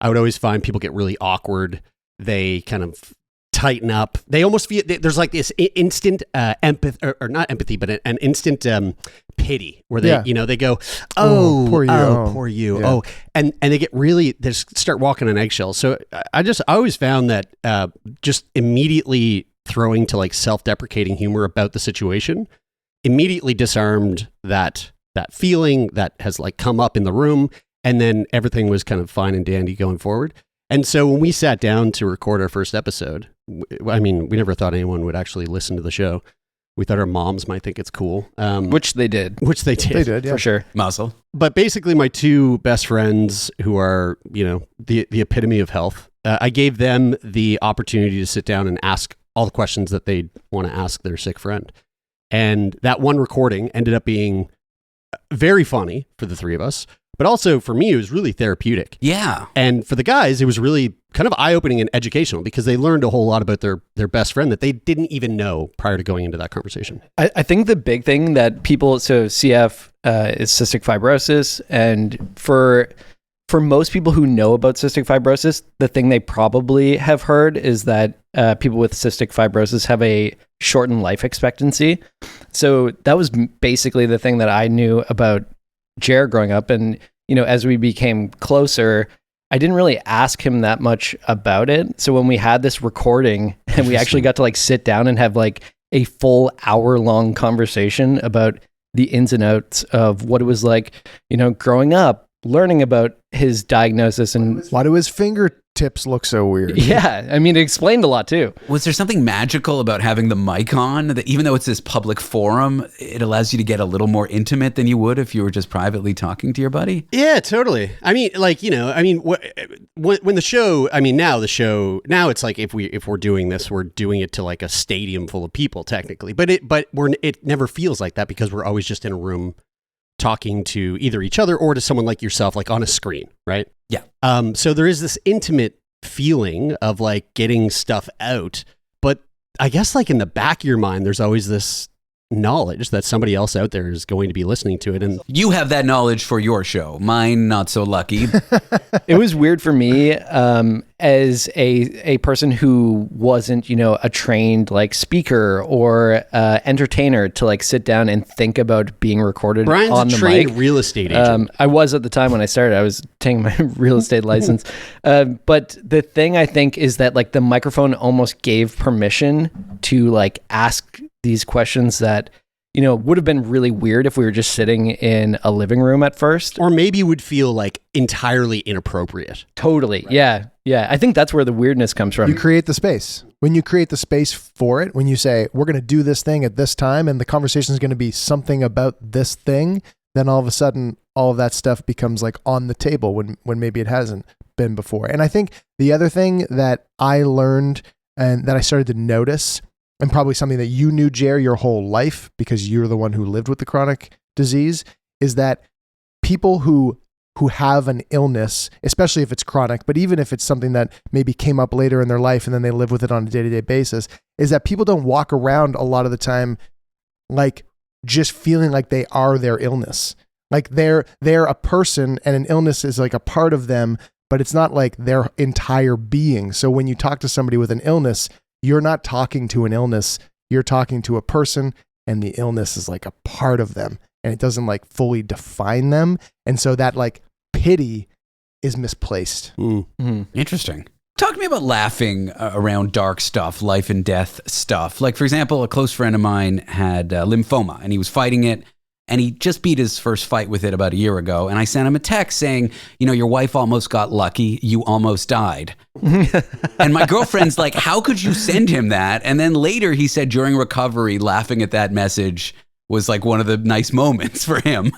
I would always find people get really awkward. They kind of tighten up. They almost feel there's like this instant empathy, or not empathy, but an instant pity where they, they go, poor you. Yeah. And they get really, they just start walking on eggshells. So I always found that just immediately throwing to like self-deprecating humor about the situation immediately disarmed that feeling that has like come up in the room, and then everything was kind of fine and dandy going forward. And so when we sat down to record our first episode, I mean, we never thought anyone would actually listen to the show. We thought our moms might think it's cool. Which they did. They did, for sure. Muzzle. But basically my two best friends who are, the epitome of health, I gave them the opportunity to sit down and ask all the questions that they want to ask their sick friend. And that one recording ended up being very funny for the three of us. But also for me, it was really therapeutic. Yeah. And for the guys, it was really kind of eye-opening and educational because they learned a whole lot about their best friend that they didn't even know prior to going into that conversation. I think the big thing that people, so CF is cystic fibrosis. And for most people who know about cystic fibrosis, the thing they probably have heard is that people with cystic fibrosis have a shortened life expectancy. So that was basically the thing that I knew about Jer growing up. And, as we became closer, I didn't really ask him that much about it. So when we had this recording and we actually got to like sit down and have like a full hour-long conversation about the ins and outs of what it was like, growing up, learning about his diagnosis and why do his fingertips look so weird? Yeah, I mean, it explained a lot too. Was there something magical about having the mic on that even though it's this public forum, it allows you to get a little more intimate than you would if you were just privately talking to your buddy? Yeah, totally. I mean, like, when the show, now it's like if we're doing this, we're doing it to like a stadium full of people technically, but it never feels like that because we're always just in a room talking to either each other or to someone like yourself, like on a screen, right? Yeah. So there is this intimate feeling of like getting stuff out, but I guess like in the back of your mind, there's always this knowledge that somebody else out there is going to be listening to it. And you have that knowledge for your show. Mine, not so lucky. It was weird for me as a person who wasn't, a trained like speaker or entertainer to like sit down and think about being recorded Brian's on a the trained mic. real estate agent. I was at the time when I started. I was taking my real estate license. But the thing I think is that like the microphone almost gave permission to like ask these questions that, would have been really weird if we were just sitting in a living room at first. Or maybe would feel like entirely inappropriate. Totally. Right. Yeah. Yeah. I think that's where the weirdness comes from. You create the space. When you create the space for it, when you say, we're going to do this thing at this time and the conversation is going to be something about this thing, then all of a sudden, all of that stuff becomes like on the table when maybe it hasn't been before. And I think the other thing that I learned and that I started to notice, and probably something that you knew, Jer, your whole life, because you're the one who lived with the chronic disease, is that people who have an illness, especially if it's chronic, but even if it's something that maybe came up later in their life and then they live with it on a day-to-day basis, is that people don't walk around a lot of the time like just feeling like they are their illness. Like they're a person and an illness is like a part of them, but it's not like their entire being. So when you talk to somebody with an illness, you're not talking to an illness, you're talking to a person, and the illness is like a part of them and it doesn't like fully define them. And so that like pity is misplaced. Mm-hmm. Interesting. Talk to me about laughing around dark stuff, life and death stuff. Like, for example, a close friend of mine had lymphoma and he was fighting it. And he just beat his first fight with it about a year ago. And I sent him a text saying, your wife almost got lucky. You almost died. And my girlfriend's like, how could you send him that? And then later he said during recovery, laughing at that message was like one of the nice moments for him.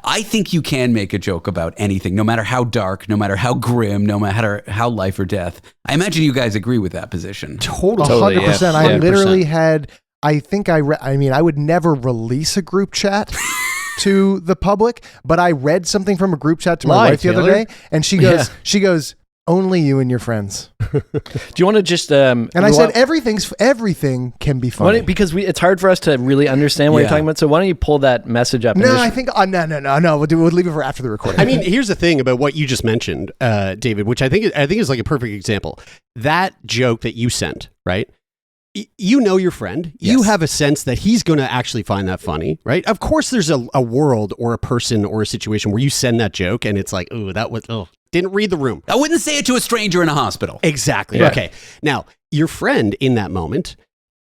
I think you can make a joke about anything, no matter how dark, no matter how grim, no matter how life or death. I imagine you guys agree with that position. Totally. 100%. Yeah. I literally had... I think I would never release a group chat to the public, but I read something from a group chat to my wife the other day, and she goes, Only you and your friends. Do you want to just? And I said everything can be funny because it's hard for us to really understand what you're talking about. So why don't you pull that message up? No, I think no. We'll leave it for after the recording. I mean, here's the thing about what you just mentioned, David, which I think is like a perfect example. That joke that you sent, right? You know your friend. Yes. You have a sense that he's going to actually find that funny, right? Of course, there's a world or a person or a situation where you send that joke and it's like, didn't read the room. I wouldn't say it to a stranger in a hospital. Exactly. Yeah. Okay. Now, your friend in that moment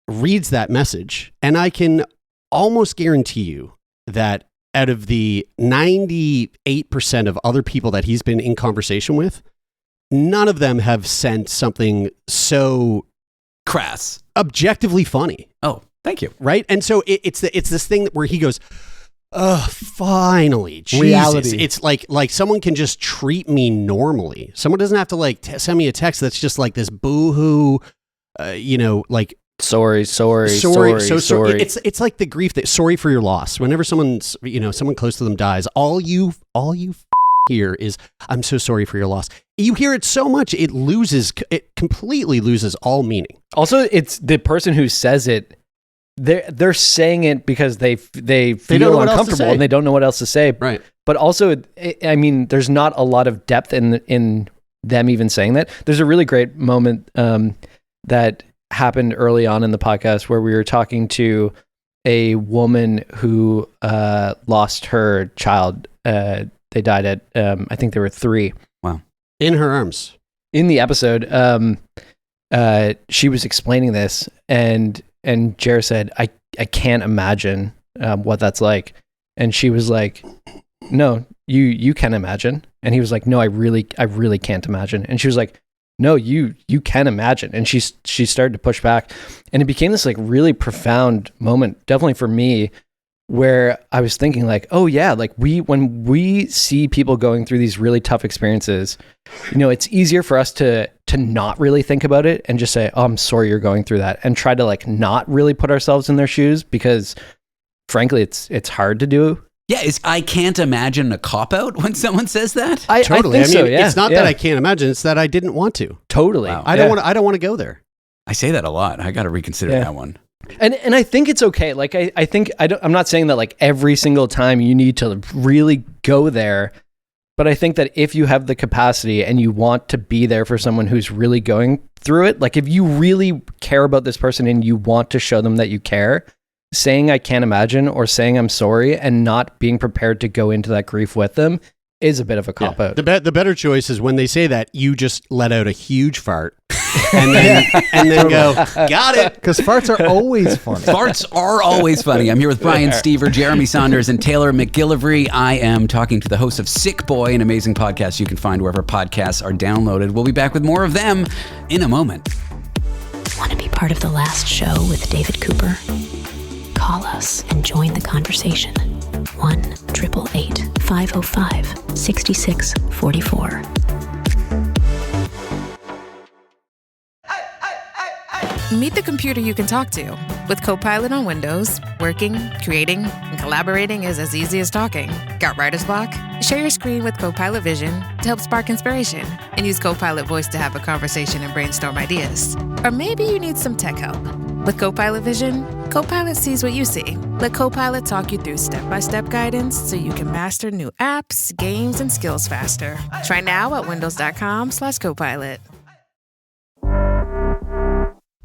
reads that message, and I can almost guarantee you that out of the 98% of other people that he's been in conversation with, none of them have sent something so crass, objectively funny. Oh, thank you. Right? And so it's this thing where he goes, finally, Jesus. Reality. It's like someone can just treat me normally. Someone doesn't have to like send me a text that's just like this boo-hoo, like sorry. It's like the grief that sorry for your loss. Whenever someone close to them dies, all you hear is I'm so sorry for your loss. You hear it so much it completely loses all meaning. Also, it's the person who says it. They're saying it because they feel uncomfortable and they don't know what else to say. Right. But also, I mean, there's not a lot of depth in them even saying that. There's a really great moment that happened early on in the podcast where we were talking to a woman who lost her child. They died at, I think they were 3. Wow. In her arms. In the episode, she was explaining this and Jer said, I can't imagine what that's like. And she was like, no, you can imagine. And he was like, no, I really can't imagine. And she was like, no, you can imagine. And she started to push back. And it became this like really profound moment, definitely for me, where I was thinking like, oh yeah, like when we see people going through these really tough experiences, it's easier for us to not really think about it and just say, oh, I'm sorry you're going through that, and try to like not really put ourselves in their shoes, because frankly, it's hard to do. Yeah, I can't imagine a cop-out when someone says that. Totally. I think so, yeah. It's not that I can't imagine, it's that I didn't want to. Totally. Wow. I don't want to go there. I say that a lot. I got to reconsider that one. And I think it's okay. Like I think I'm not saying that like every single time you need to really go there, but I think that if you have the capacity and you want to be there for someone who's really going through it, like if you really care about this person and you want to show them that you care, saying I can't imagine or saying I'm sorry and not being prepared to go into that grief with them is a bit of a cop-out. The better choice is when they say that, you just let out a huge fart and then go, got it. Because farts are always funny. Farts are always funny. I'm here with Brian Stever, Jeremy Saunders, and Taylor McGillivray. I am talking to the host of Sickboy, an amazing podcast you can find wherever podcasts are downloaded. We'll be back with more of them in a moment. Want to be part of the last show with David Cooper? Call us and join the conversation. 1-888-505-6644. Meet the computer you can talk to. With Copilot on Windows, working, creating, and collaborating is as easy as talking. Got writer's block? Share your screen with Copilot Vision to help spark inspiration, and use Copilot Voice to have a conversation and brainstorm ideas. Or maybe you need some tech help. With Copilot Vision, Copilot sees what you see. Let Copilot talk you through step-by-step guidance so you can master new apps, games, and skills faster. Try now at windows.com/Copilot.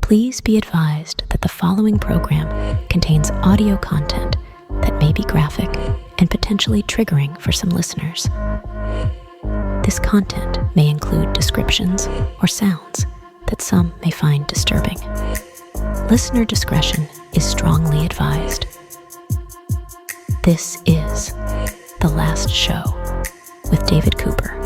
Please be advised that the following program contains audio content that may be graphic and potentially triggering for some listeners. This content may include descriptions or sounds that some may find disturbing. Listener discretion is strongly advised. This is The Last Show with David Cooper.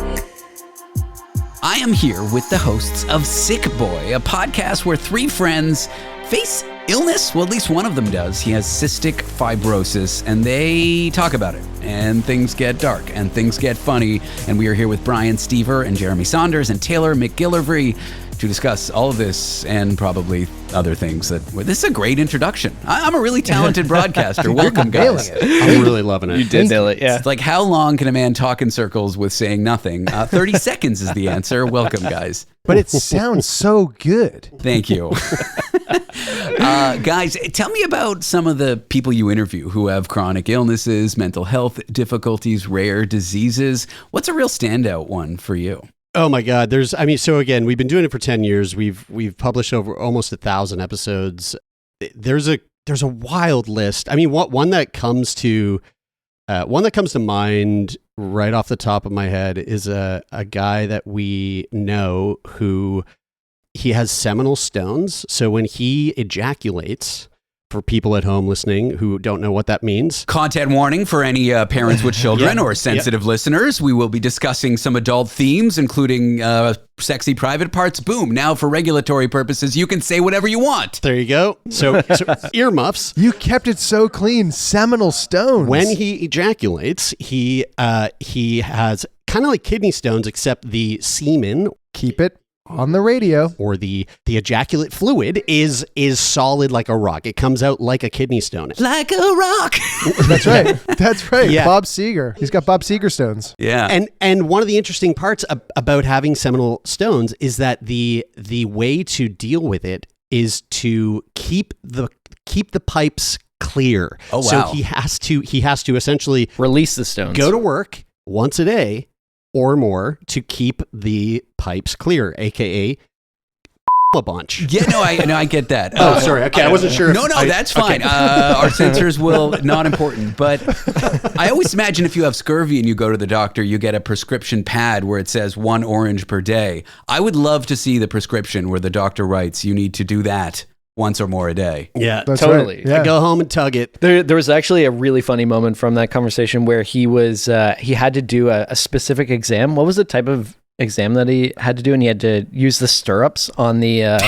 I am here with the hosts of Sickboy, a podcast where 3 friends face illness? Well, at least one of them does. He has cystic fibrosis, and they talk about it. And things get dark, and things get funny. And we are here with Brian Stever and Jeremy Saunders and Taylor McGillivray to discuss all of this and probably other things. This is a great introduction. I'm a really talented broadcaster. Welcome, guys. I'm really loving it. You did nail it, yeah. It's like, how long can a man talk in circles with saying nothing? 30 seconds is the answer. Welcome, guys. But it sounds so good. Thank you. Guys, tell me about some of the people you interview who have chronic illnesses, mental health difficulties, rare diseases. What's a real standout one for you? Oh my God. So again, we've been doing it for 10 years. We've published over almost 1,000 episodes. There's a wild list. I mean, one that comes to mind right off the top of my head is a guy that we know who he has seminal stones. So when he ejaculates, for people at home listening who don't know what that means. Content warning for any parents with children or sensitive listeners. We will be discussing some adult themes, including sexy private parts. Boom. Now, for regulatory purposes, you can say whatever you want. There you go. So earmuffs. You kept it so clean. Seminal stones. When he ejaculates, he has kind of like kidney stones, except the semen. Keep it on the radio. Or the ejaculate fluid is solid like a rock. It comes out like a kidney stone. Like a rock. That's right. That's right. Yeah. Bob Seger. He's got Bob Seger stones. Yeah. And one of the interesting parts about having seminal stones is that the way to deal with it is to keep the pipes clear. Oh, wow. So he has to essentially release the stones. Go to work once a day or more to keep the pipes clear, aka a bunch. Yeah, no, I get that. Oh, sorry. Okay, I wasn't sure. No, that's fine. Okay. Our censors will, not important. But I always imagine if you have scurvy and you go to the doctor, you get a prescription pad where it says 1 orange per day. I would love to see the prescription where the doctor writes, you need to do that once or more a day. Yeah, that's totally. Right. Yeah. I go home and tug it. There was actually a really funny moment from that conversation where he had to do a specific exam. What was the type of exam that he had to do? And he had to use the stirrups on the on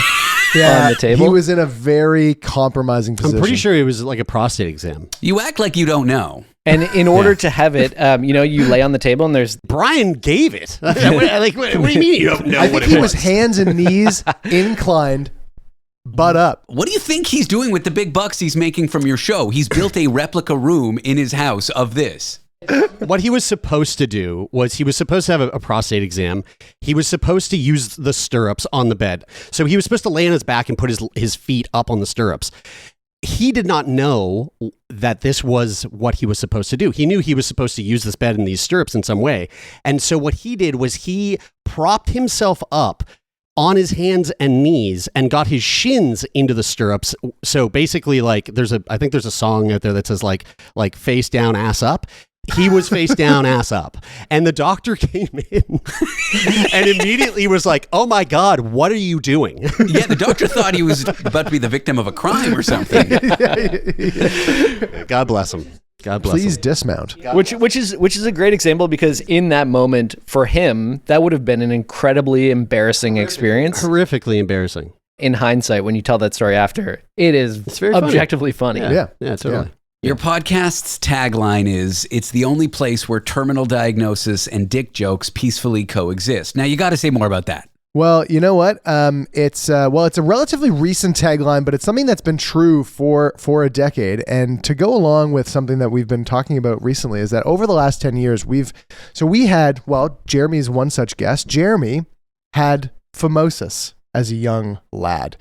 the table. He was in a very compromising position. I'm pretty sure it was like a prostate exam. You act like you don't know. And in order to have it, you lay on the table and there's... Brian gave it. What do you mean you don't know? I think he was hands and knees inclined, butt up. What do you think he's doing with the big bucks he's making from your show? He's built a replica room in his house of this. What he was supposed to do was he was supposed to have a prostate exam. He was supposed to use the stirrups on the bed. So he was supposed to lay on his back and put his feet up on the stirrups. He did not know that this was what he was supposed to do. He knew he was supposed to use this bed and these stirrups in some way. And so what he did was he propped himself up on his hands and knees and got his shins into the stirrups. So basically, like I think there's a song out there that says like face down, ass up. He was face down, ass up. And the doctor came in and immediately was like, oh my God, what are you doing? Yeah, the doctor thought he was about to be the victim of a crime or something. God bless him. God bless Please him. Dismount. Which is a great example because in that moment for him, that would have been an incredibly embarrassing experience. Horrifically embarrassing. In hindsight, when you tell that story after, it's very objectively funny. Yeah, totally. Yeah. Your podcast's tagline is, it's the only place where terminal diagnosis and dick jokes peacefully coexist. Now, you got to say more about that. Well, you know what? It's a relatively recent tagline, but it's something that's been true for a decade. And to go along with something that we've been talking about recently is that over the last 10 years, Jeremy's one such guest. Jeremy had phimosis as a young lad.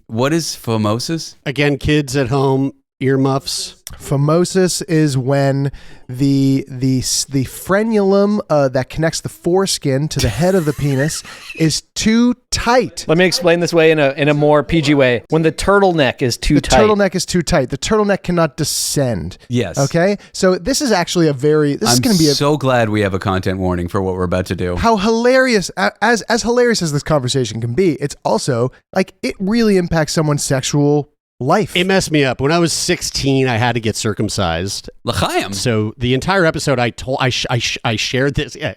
What is phimosis? Again, kids at home, earmuffs. Phimosis is when the frenulum that connects the foreskin to the head of the penis is too tight. Let me explain this way in a more PG way. When the turtleneck is too tight. The turtleneck is too tight. The turtleneck cannot descend. Yes. Okay? So this is actually I'm so glad we have a content warning for what we're about to do. How hilarious, as hilarious as this conversation can be, it's also like it really impacts someone's sexual life. It messed me up. When I was 16, I had to get circumcised. L'chaim. So the entire episode, I shared this. Yeah,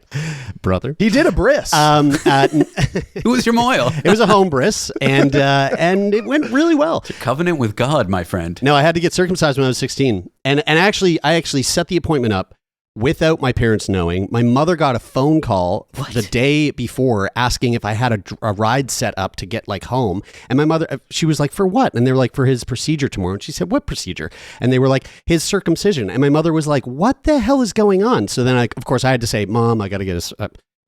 brother. He did a bris. Who was your moil? It was a home bris, and it went really well. It's a covenant with God, my friend. No, I had to get circumcised when I was 16, and I actually set the appointment up without my parents knowing. My mother got a phone call the day before asking if I had a ride set up to get like home. And my mother, she was like, for what? And they were like, for his procedure tomorrow. And she said, what procedure? And they were like, his circumcision. And my mother was like, what the hell is going on? So then of course I had to say, Mom, I got to get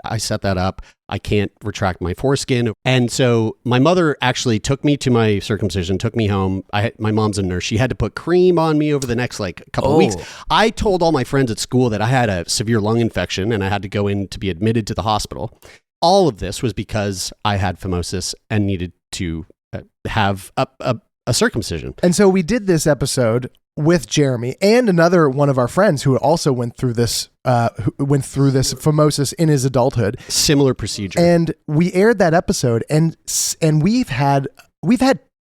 I set that up. I can't retract my foreskin. And so my mother actually took me to my circumcision, took me home. My mom's a nurse. She had to put cream on me over the next couple of weeks. I told all my friends at school that I had a severe lung infection and I had to go in to be admitted to the hospital. All of this was because I had phimosis and needed to have a circumcision. And so we did this episode with Jeremy and another one of our friends who also went through this phimosis in his adulthood. Similar procedure. And we aired that episode, and we've had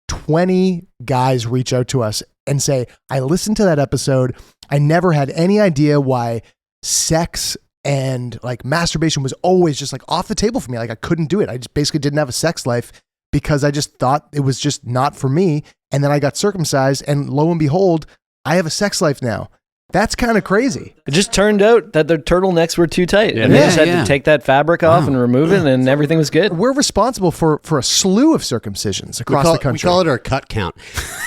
20 guys reach out to us and say, I listened to that episode. I never had any idea why sex and like masturbation was always just like off the table for me. Like I couldn't do it. I just basically didn't have a sex life because I just thought it was just not for me. And then I got circumcised, and lo and behold, I have a sex life now. That's kind of crazy. It just turned out that their turtlenecks were too tight. And they just had to take that fabric off and remove it, and everything was good. We're responsible for a slew of circumcisions across the country. We call it our cut count.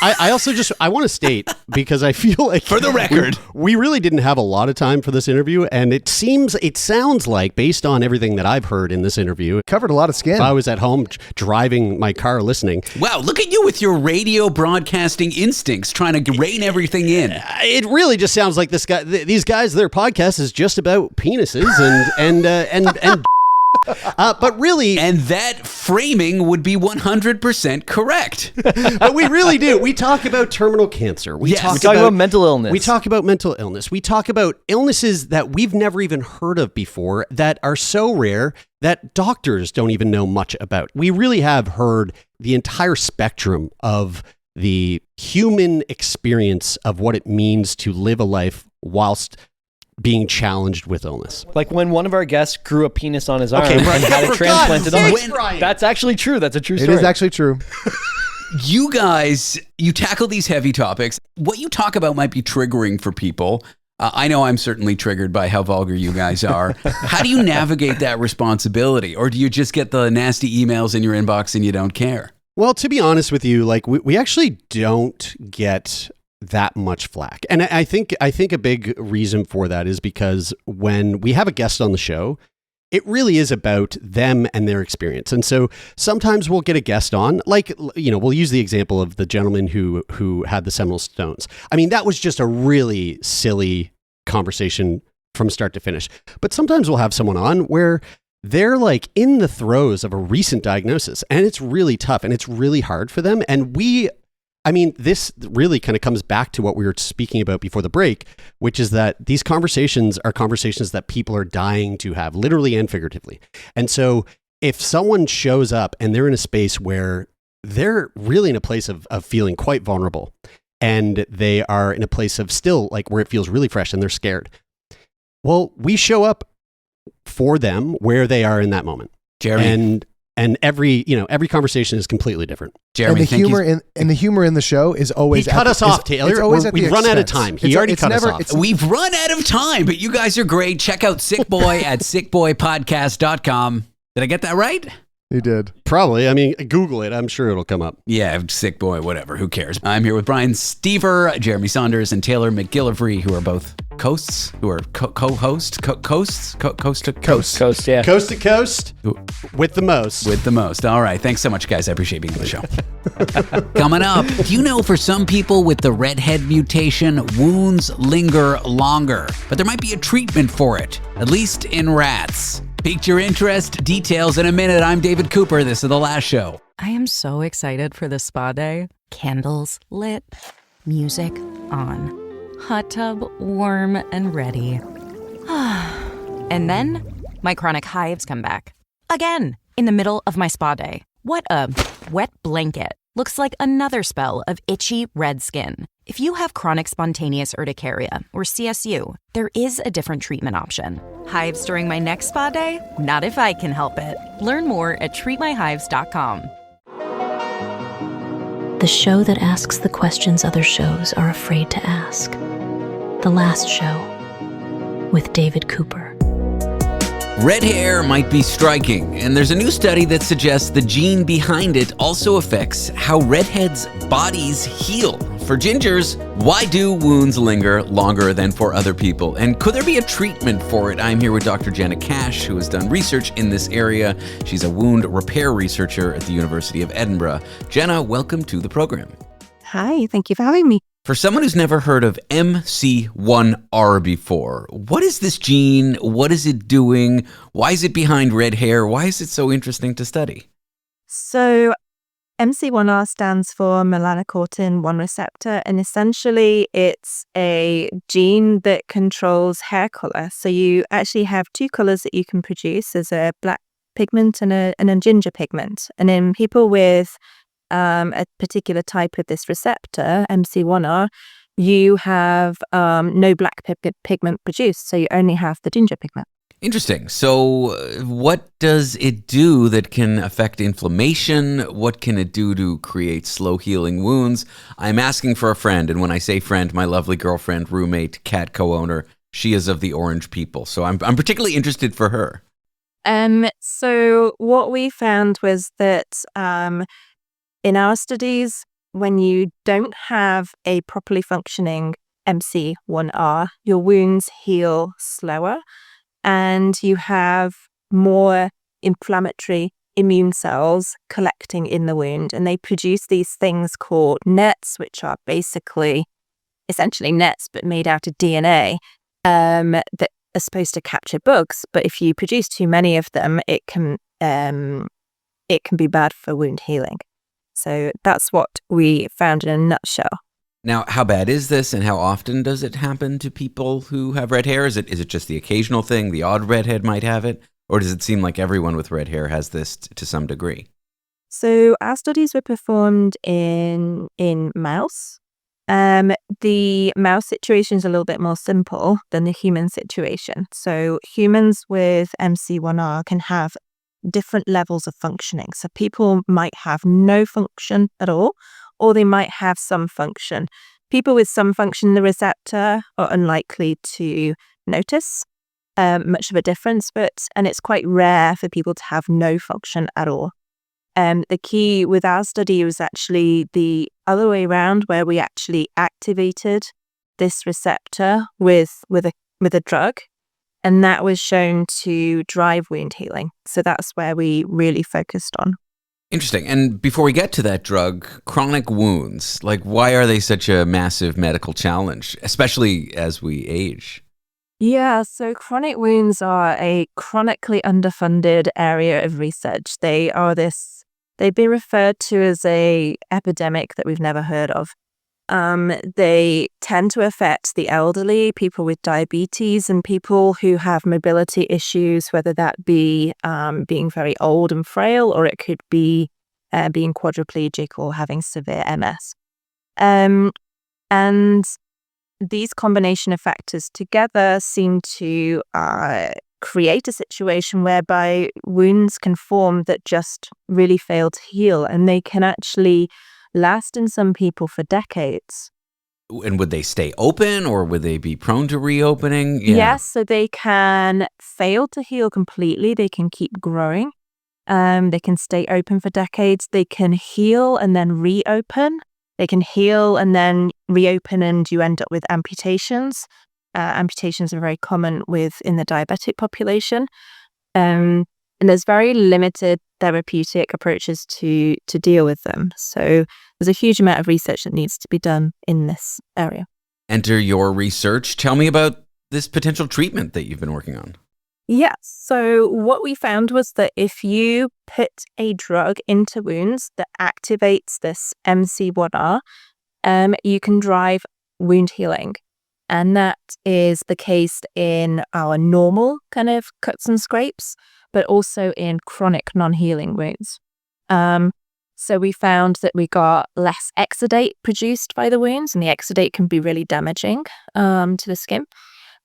I also I want to state, because I feel like for the record, we really didn't have a lot of time for this interview, and it sounds like, based on everything that I've heard in this interview, it covered a lot of skin. If I was at home driving my car listening. Wow, look at you with your radio broadcasting instincts, trying to rein everything in. It really just sounds like these guys, their podcast is just about penises and but really, and that framing would be 100% correct. But we really do. We talk about terminal cancer. We talk about mental illness. We talk about mental illness. We talk about illnesses that we've never even heard of before, that are so rare that doctors don't even know much about. We really have heard the entire spectrum of the human experience of what it means to live a life whilst being challenged with illness. Like when one of our guests grew a penis on his arm and had it transplanted on. That's actually true. That's a true story. It is actually true. You guys, you tackle these heavy topics. What you talk about might be triggering for people. I know I'm certainly triggered by how vulgar you guys are. How do you navigate that responsibility? Or do you just get the nasty emails in your inbox and you don't care? Well, to be honest with you, like we actually don't get that much flack. And I think a big reason for that is because when we have a guest on the show, it really is about them and their experience. And so sometimes we'll get a guest on, like, we'll use the example of the gentleman who had the Seminole Stones. I mean, that was just a really silly conversation from start to finish. But sometimes we'll have someone on where they're like in the throes of a recent diagnosis, and it's really tough and it's really hard for them. And this really kind of comes back to what we were speaking about before the break, which is that these conversations are conversations that people are dying to have, literally and figuratively. And so if someone shows up and they're in a space where they're really in a place of feeling quite vulnerable, and they are in a place of still like where it feels really fresh and they're scared, well, we show up for them where they are in that moment. Jeremy. And every conversation is completely different. Jeremy, and the humor in the show is always he cut us off, Taylor. We've run out of time. He already cut us off. We've run out of time, but you guys are great. Check out Sickboy at sickboypodcast.com. Did I get that right? You did. Probably. I mean, Google it. I'm sure it'll come up. Yeah, Sickboy, whatever. Who cares? I'm here with Brian Stever, Jeremy Saunders, and Taylor McGillivray, who are both coast to coast, yeah. Coast to coast with the most. With the most. All right. Thanks so much, guys. I appreciate being on the show. Coming up, do you know for some people with the redhead mutation, wounds linger longer, but there might be a treatment for it, at least in rats. Piqued your interest? Details in a minute. I'm David Cooper. This is The Last Show. I am so excited for this spa day. Candles lit, music on, hot tub warm and ready. And then my chronic hives come back. Again, in the middle of my spa day. What a wet blanket. looks like another spell of itchy red skin. If you have chronic spontaneous urticaria, or CSU, there is a different treatment option. Hives during my next spa day? Not if I can help it. Learn more at treatmyhives.com. The show that asks the questions other shows are afraid to ask. The Last Show with David Cooper. Red hair might be striking, and there's a new study that suggests the gene behind it also affects how redheads' bodies heal. For gingers, why do wounds linger longer than for other people? And could there be a treatment for it? I'm here with Dr. Jenna Cash, who has done research in this area. She's a wound repair researcher at the University of Edinburgh. Jenna, welcome to the program. Hi, thank you for having me. For someone who's never heard of MC1R before, what is this gene? What is it doing? Why is it behind red hair? Why is it so interesting to study? So MC1R stands for melanocortin 1 receptor, and essentially it's a gene that controls hair color. So you actually have two colors that you can produce. There's a black pigment and a ginger pigment. And in people with a particular type of this receptor, MC1R, you have no black pigment produced, so you only have the ginger pigment. Interesting. So what does it do that can affect inflammation? What can it do to create slow healing wounds? I'm asking for a friend, and when I say friend, my lovely girlfriend, roommate, cat co-owner, she is of the orange people, so I'm particularly interested for her. So what we found was that in our studies, when you don't have a properly functioning MC1R, your wounds heal slower and you have more inflammatory immune cells collecting in the wound. And they produce these things called nets, which are essentially nets, but made out of DNA that are supposed to capture bugs. But if you produce too many of them, it can be bad for wound healing. So that's what we found in a nutshell. Now, how bad is this, and how often does it happen to people who have red hair? Is it just the occasional thing, the odd redhead might have it? Or does it seem like everyone with red hair has this to some degree? So our studies were performed in mouse. The mouse situation is a little bit more simple than the human situation. So humans with MC1R can have different levels of functioning. So people might have no function at all, or they might have some function. People with some function in the receptor are unlikely to notice much of a difference, and it's quite rare for people to have no function at all. The key with our study was actually the other way around, where we actually activated this receptor with a drug. And that was shown to drive wound healing. So that's where we really focused on. Interesting. And before we get to that drug, chronic wounds, why are they such a massive medical challenge, especially as we age? Yeah, so chronic wounds are a chronically underfunded area of research. They've been referred to as an epidemic that we've never heard of. They tend to affect the elderly, people with diabetes, and people who have mobility issues, whether that be being very old and frail, or it could be being quadriplegic or having severe MS. And these combination of factors together seem to create a situation whereby wounds can form that just really fail to heal, and they can actually last in some people for decades. And would they stay open, or would they be prone to reopening? Yeah. Yes, so they can fail to heal completely. They can keep growing. They can stay open for decades. They can heal and then reopen. They can heal and then reopen, and you end up with amputations. Amputations are very common in the diabetic population. And there's very limited therapeutic approaches to deal with them. So there's a huge amount of research that needs to be done in this area. Enter your research. Tell me about this potential treatment that you've been working on. Yeah, so what we found was that if you put a drug into wounds that activates this MC1R, you can drive wound healing. And that is the case in our normal kind of cuts and scrapes, but also in chronic non-healing wounds. So we found that we got less exudate produced by the wounds, and the exudate can be really damaging to the skin.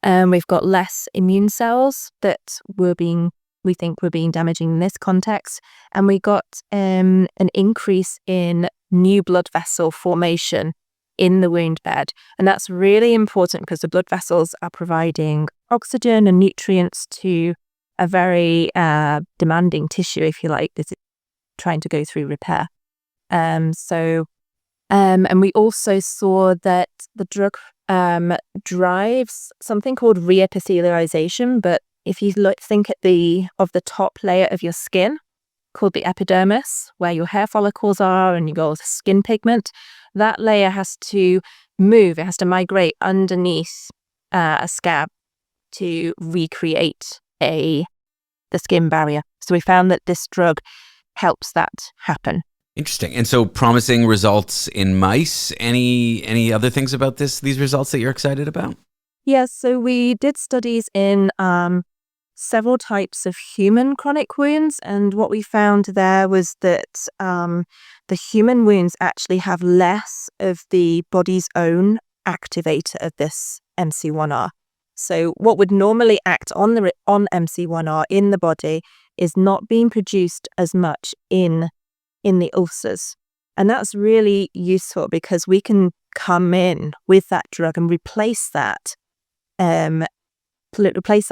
We've got less immune cells that we think were being damaging in this context. And we got an increase in new blood vessel formation in the wound bed. And that's really important because the blood vessels are providing oxygen and nutrients to a very demanding tissue, if you like, that's trying to go through repair. And we also saw that the drug drives something called reepithelialization. But if you think of the top layer of your skin, called the epidermis, where your hair follicles are and you got all the skin pigment, that layer has to move. It has to migrate underneath a scab to recreate the skin barrier. So we found that this drug helps that happen. Interesting. And so promising results in mice. Any other things about these results that you're excited about? Yes, so we did studies in several types of human chronic wounds, and what we found there was that the human wounds actually have less of the body's own activator of this MC1R. So what would normally act on MC1R in the body is not being produced as much in the ulcers. And that's really useful because we can come in with that drug and replace that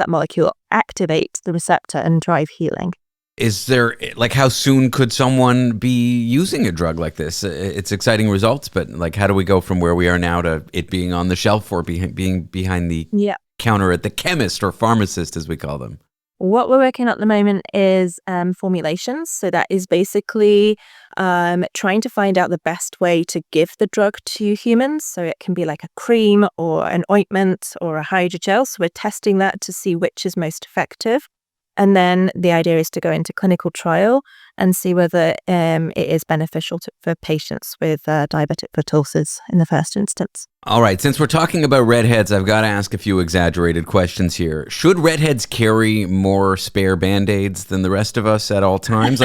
molecule, activate the receptor and drive healing. Is there, how soon could someone be using a drug like this? It's exciting results, but how do we go from where we are now to it being on the shelf or being behind the counter at the chemist or pharmacist, as we call them? What we're working on at the moment is formulations. So that is basically trying to find out the best way to give the drug to humans. So it can be like a cream or an ointment or a hydrogel. So we're testing that to see which is most effective. And then the idea is to go into clinical trial and see whether it is beneficial for patients with diabetic foot ulcers in the first instance. All right. Since we're talking about redheads, I've got to ask a few exaggerated questions here. Should redheads carry more spare Band-Aids than the rest of us at all times?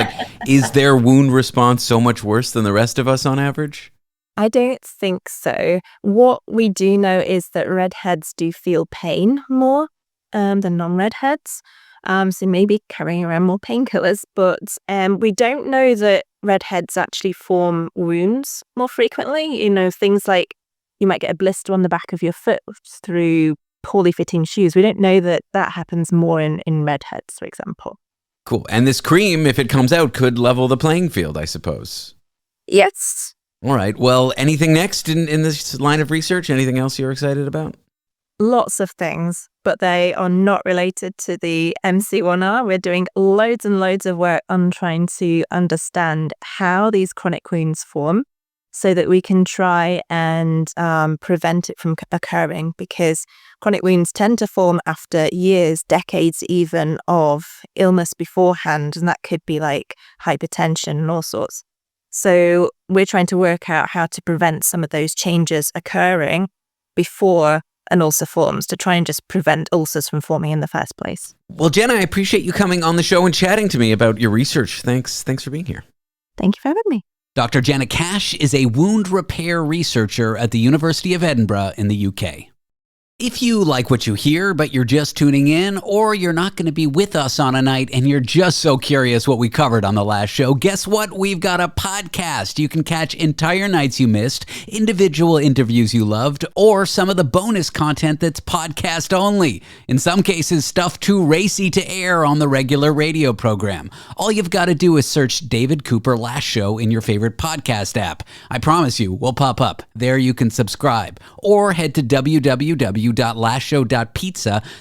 Is their wound response so much worse than the rest of us on average? I don't think so. What we do know is that redheads do feel pain more than non-redheads. So maybe carrying around more painkillers, but we don't know that redheads actually form wounds more frequently. Things like you might get a blister on the back of your foot through poorly fitting shoes. We don't know that happens more in redheads, for example. Cool. And this cream, if it comes out, could level the playing field, I suppose. Yes. All right. Well, anything next in this line of research? Anything else you're excited about? Lots of things, but they are not related to the MC1R. We're doing loads and loads of work on trying to understand how these chronic wounds form so that we can try and prevent it from occurring, because chronic wounds tend to form after years, decades even, of illness beforehand, and that could be like hypertension and all sorts. So we're trying to work out how to prevent some of those changes occurring before an ulcer forms, to try and just prevent ulcers from forming in the first place. Well, Jenna, I appreciate you coming on the show and chatting to me about your research. Thanks for being here. Thank you for having me. Dr. Jenna Cash is a wound repair researcher at the University of Edinburgh in the UK. If you like what you hear, but you're just tuning in, or you're not going to be with us on a night and you're just so curious what we covered on the last show, guess what? We've got a podcast. You can catch entire nights you missed, individual interviews you loved, or some of the bonus content that's podcast only. In some cases, stuff too racy to air on the regular radio program. All you've got to do is search David Cooper Last Show in your favorite podcast app. I promise you, we'll pop up. There you can subscribe, or head to www.lastshow.pizza.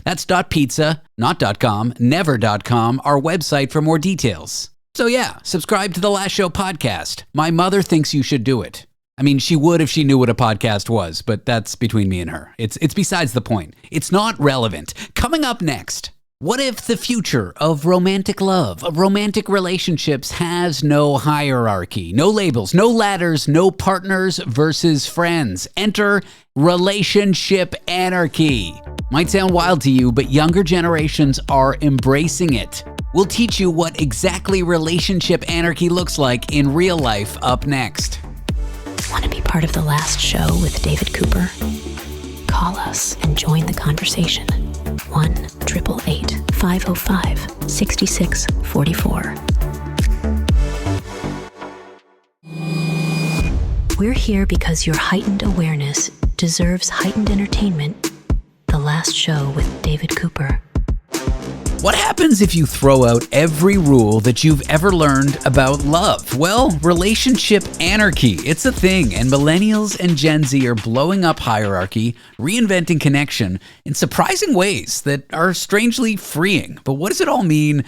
That's .pizza, not .com, never.com, our website for more details. So yeah, subscribe to the Last Show podcast. My mother thinks you should do it. I mean, she would if she knew what a podcast was, but that's between me and her. It's besides the point. It's not relevant. Coming up next, what if the future of romantic love, of romantic relationships, has no hierarchy, no labels, no ladders, no partners versus friends? Enter relationship anarchy. Might sound wild to you, but younger generations are embracing it. We'll teach you what exactly relationship anarchy looks like in real life up next. Want to be part of the last show with David Cooper? Call us and join the conversation. 1-888-505-6644. We're here because your heightened awareness deserves heightened entertainment. The last show with David Cooper. What happens if you throw out every rule that you've ever learned about love? Well, relationship anarchy, it's a thing, and millennials and Gen Z are blowing up hierarchy, reinventing connection in surprising ways that are strangely freeing. But what does it all mean?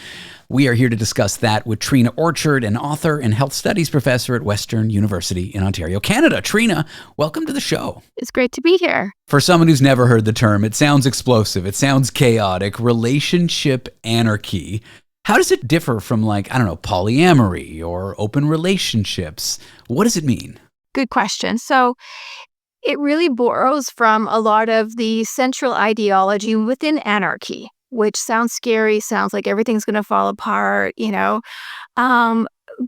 We are here to discuss that with Treena Orchard, an author and health studies professor at Western University in Ontario, Canada. Treena, welcome to the show. It's great to be here. For someone who's never heard the term, it sounds explosive. It sounds chaotic. Relationship anarchy. How does it differ from, polyamory or open relationships? What does it mean? Good question. So it really borrows from a lot of the central ideology within anarchy, which sounds scary, sounds like everything's going to fall apart,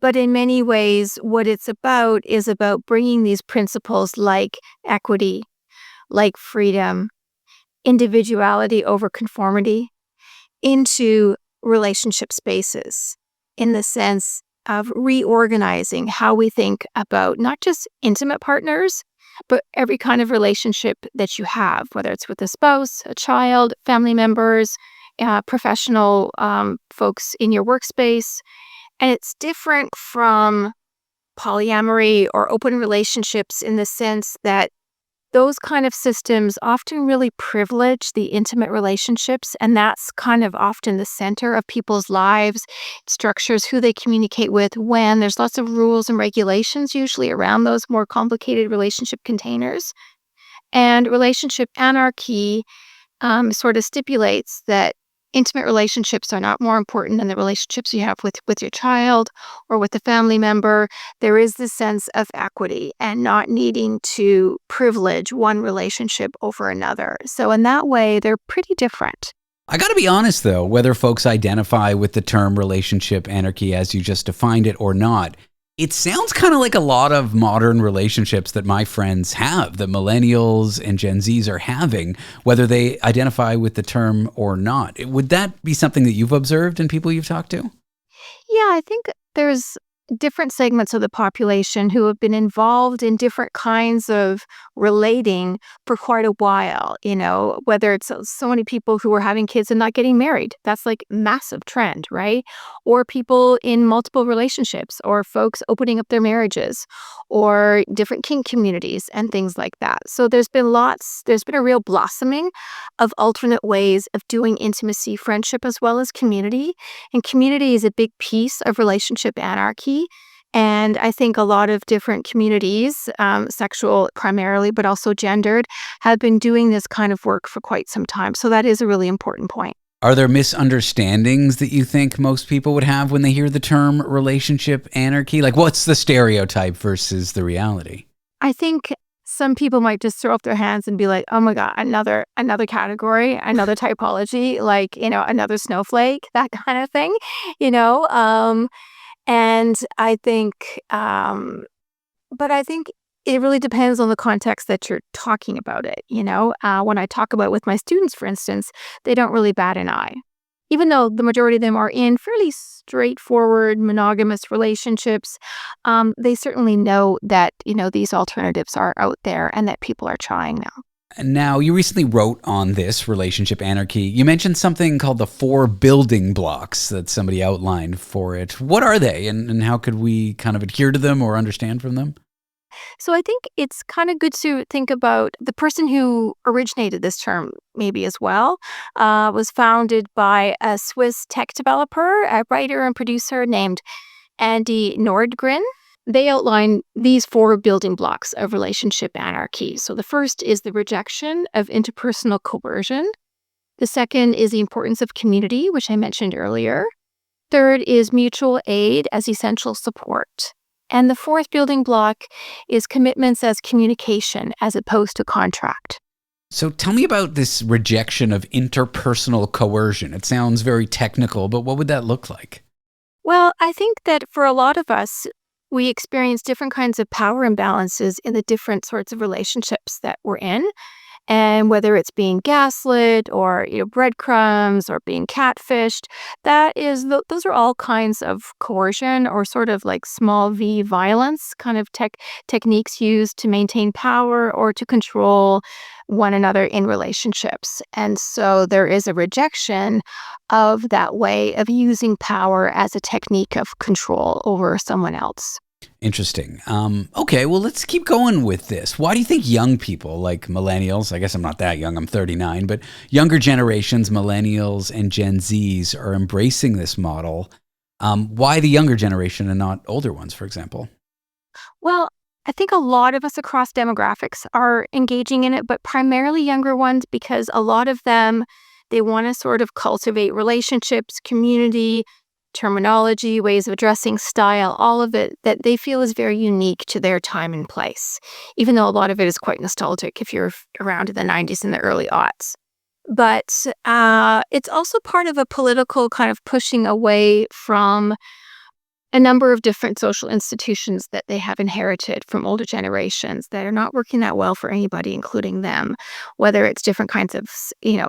but in many ways, what it's about is about bringing these principles like equity, like freedom, individuality over conformity into relationship spaces in the sense of reorganizing how we think about not just intimate partners, but every kind of relationship that you have, whether it's with a spouse, a child, family members, professional folks in your workspace. And it's different from polyamory or open relationships in the sense that those kind of systems often really privilege the intimate relationships, and that's kind of often the center of people's lives. It structures who they communicate with when. There's lots of rules and regulations usually around those more complicated relationship containers. And relationship anarchy sort of stipulates that intimate relationships are not more important than the relationships you have with your child or with a family member. There is this sense of equity and not needing to privilege one relationship over another. So in that way, they're pretty different. I got to be honest, though, whether folks identify with the term relationship anarchy as you just defined it or not, it sounds kind of like a lot of modern relationships that my friends have, that millennials and Gen Zs are having, whether they identify with the term or not. Would that be something that you've observed in people you've talked to? Yeah, I think there's different segments of the population who have been involved in different kinds of relating for quite a while, whether it's so many people who are having kids and not getting married. That's like massive trend, right? Or people in multiple relationships, or folks opening up their marriages, or different kink communities and things like that. So there's been a real blossoming of alternate ways of doing intimacy, friendship, as well as community. And community is a big piece of relationship anarchy. And I think a lot of different communities, sexual primarily, but also gendered, have been doing this kind of work for quite some time. So that is a really important point. Are there misunderstandings that you think most people would have when they hear the term relationship anarchy? Like, what's the stereotype versus the reality? I think some people might just throw up their hands and be like, oh my God, another category, another typology, another snowflake, that kind of thing, And I think, but I think it really depends on the context that you're talking about it. When I talk about it with my students, for instance, they don't really bat an eye. Even though the majority of them are in fairly straightforward monogamous relationships, they certainly know that, these alternatives are out there and that people are trying now. Now, you recently wrote on this relationship anarchy. You mentioned something called the 4 building blocks that somebody outlined for it. What are they, and how could we kind of adhere to them or understand from them? So I think it's kind of good to think about the person who originated this term maybe as well. Was founded by a Swiss tech developer, a writer and producer named Andy Nordgren. They outline these 4 building blocks of relationship anarchy. So the first is the rejection of interpersonal coercion. The second is the importance of community, which I mentioned earlier. Third is mutual aid as essential support. And the 4th building block is commitments as communication as opposed to contract. So tell me about this rejection of interpersonal coercion. It sounds very technical, but what would that look like? Well, I think that for a lot of us, we experience different kinds of power imbalances in the different sorts of relationships that we're in. And whether it's being gaslit or breadcrumbs or being catfished, those are all kinds of coercion or sort of like small v violence kind of techniques used to maintain power or to control one another in relationships. And so there is a rejection of that way of using power as a technique of control over someone else. Interesting. Okay, well, let's keep going with this. Why do you think young people, like millennials, I guess I'm not that young, I'm 39, but younger generations, millennials and Gen Zs are embracing this model? Why the younger generation and not older ones, for example? Well, I think a lot of us across demographics are engaging in it, but primarily younger ones because a lot of them, they want to sort of cultivate relationships, community, terminology, ways of addressing style, all of it that they feel is very unique to their time and place, even though a lot of it is quite nostalgic if you're around in the 90s and the early aughts. But it's also part of a political kind of pushing away from a number of different social institutions that they have inherited from older generations that are not working that well for anybody, including them, whether it's different kinds of,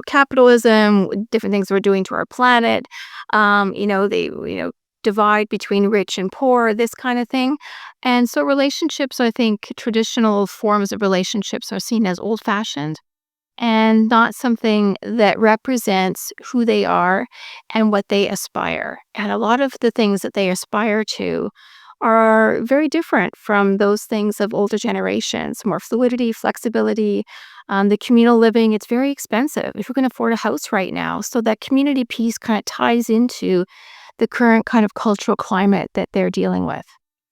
capitalism, different things we're doing to our planet, they divide between rich and poor, this kind of thing. And so relationships, I think traditional forms of relationships are seen as old-fashioned and not something that represents who they are and what they aspire. And a lot of the things that they aspire to are very different from those things of older generations. More fluidity, flexibility, the communal living. It's very expensive if you're going to afford a house right now. So that community piece kind of ties into the current kind of cultural climate that they're dealing with.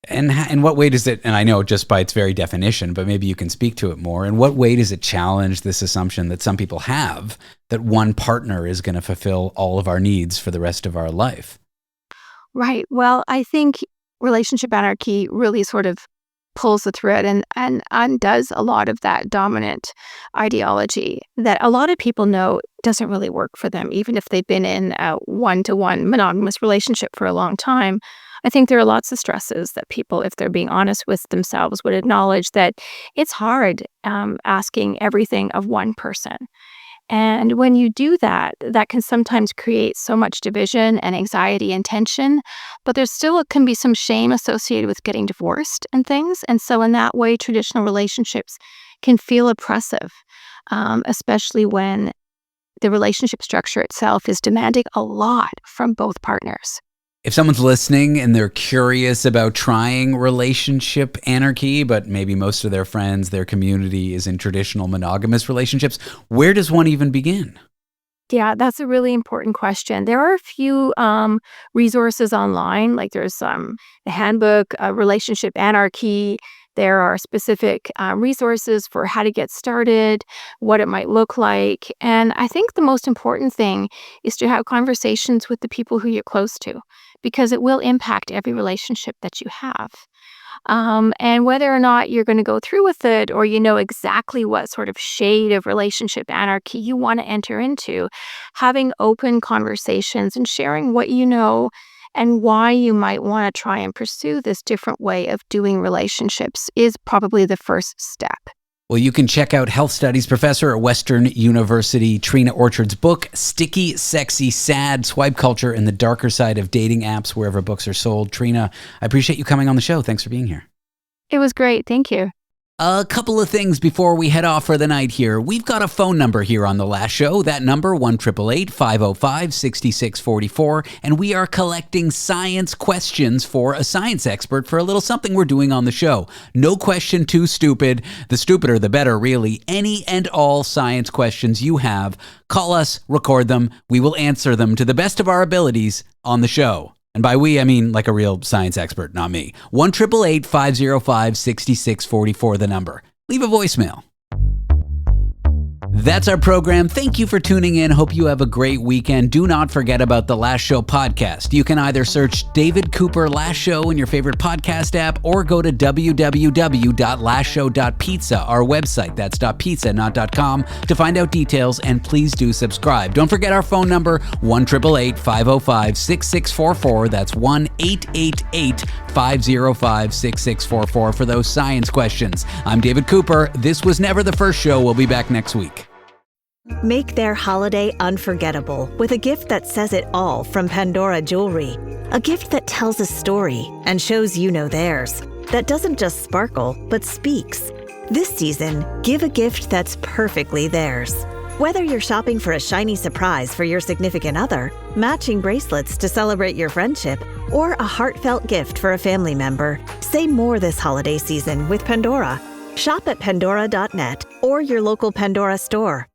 And in what way does it, and I know just by its very definition, but maybe you can speak to it more, in what way does it challenge this assumption that some people have that one partner is going to fulfill all of our needs for the rest of our life? Right. Well, I think relationship anarchy really sort of pulls the thread and undoes a lot of that dominant ideology that a lot of people know doesn't really work for them, even if they've been in a one-to-one monogamous relationship for a long time. I think there are lots of stresses that people, if they're being honest with themselves, would acknowledge that it's hard asking everything of one person. And when you do that, that can sometimes create so much division and anxiety and tension, but there still can be some shame associated with getting divorced and things. And so in that way, traditional relationships can feel oppressive, especially when the relationship structure itself is demanding a lot from both partners. If someone's listening and they're curious about trying relationship anarchy, but maybe most of their friends, their community is in traditional monogamous relationships, where does one even begin? Yeah, that's a really important question. There are a few resources online, like there's the handbook, Relationship Anarchy. There are specific resources for how to get started, what it might look like. And I think the most important thing is to have conversations with the people who you're close to, because it will impact every relationship that you have. And whether or not you're going to go through with it or you know exactly what sort of shade of relationship anarchy you want to enter into, having open conversations and sharing what you know and why you might want to try and pursue this different way of doing relationships is probably the first step. Well, you can check out health studies professor at Western University, Treena Orchard's book, Sticky, Sexy, Sad, Swipe Culture and the Darker Side of Dating Apps, wherever books are sold. Treena, I appreciate you coming on the show. Thanks for being here. It was great. Thank you. A couple of things before we head off for the night here. We've got a phone number here on the last show. That number, 1-888-505-6644. And we are collecting science questions for a science expert for a little something we're doing on the show. No question too stupid. The stupider, the better, really. Any and all science questions you have, call us, record them. We will answer them to the best of our abilities on the show. And by we, I mean like a real science expert, not me. 1-888-505-6644, the number. Leave a voicemail. That's our program. Thank you for tuning in. Hope you have a great weekend. Do not forget about the Last Show podcast. You can either search David Cooper Last Show in your favorite podcast app or go to www.lastshow.pizza, our website. That's .pizza, not .com, to find out details, and please do subscribe. Don't forget our phone number, 1-888-505-6644. That's 1-888-505-6644 for those science questions. I'm David Cooper. This was Never the First Show. We'll be back next week. Make their holiday unforgettable with a gift that says it all from Pandora Jewelry. A gift that tells a story and shows you know theirs. That doesn't just sparkle, but speaks. This season, give a gift that's perfectly theirs. Whether you're shopping for a shiny surprise for your significant other, matching bracelets to celebrate your friendship, or a heartfelt gift for a family member, say more this holiday season with Pandora. Shop at pandora.net or your local Pandora store.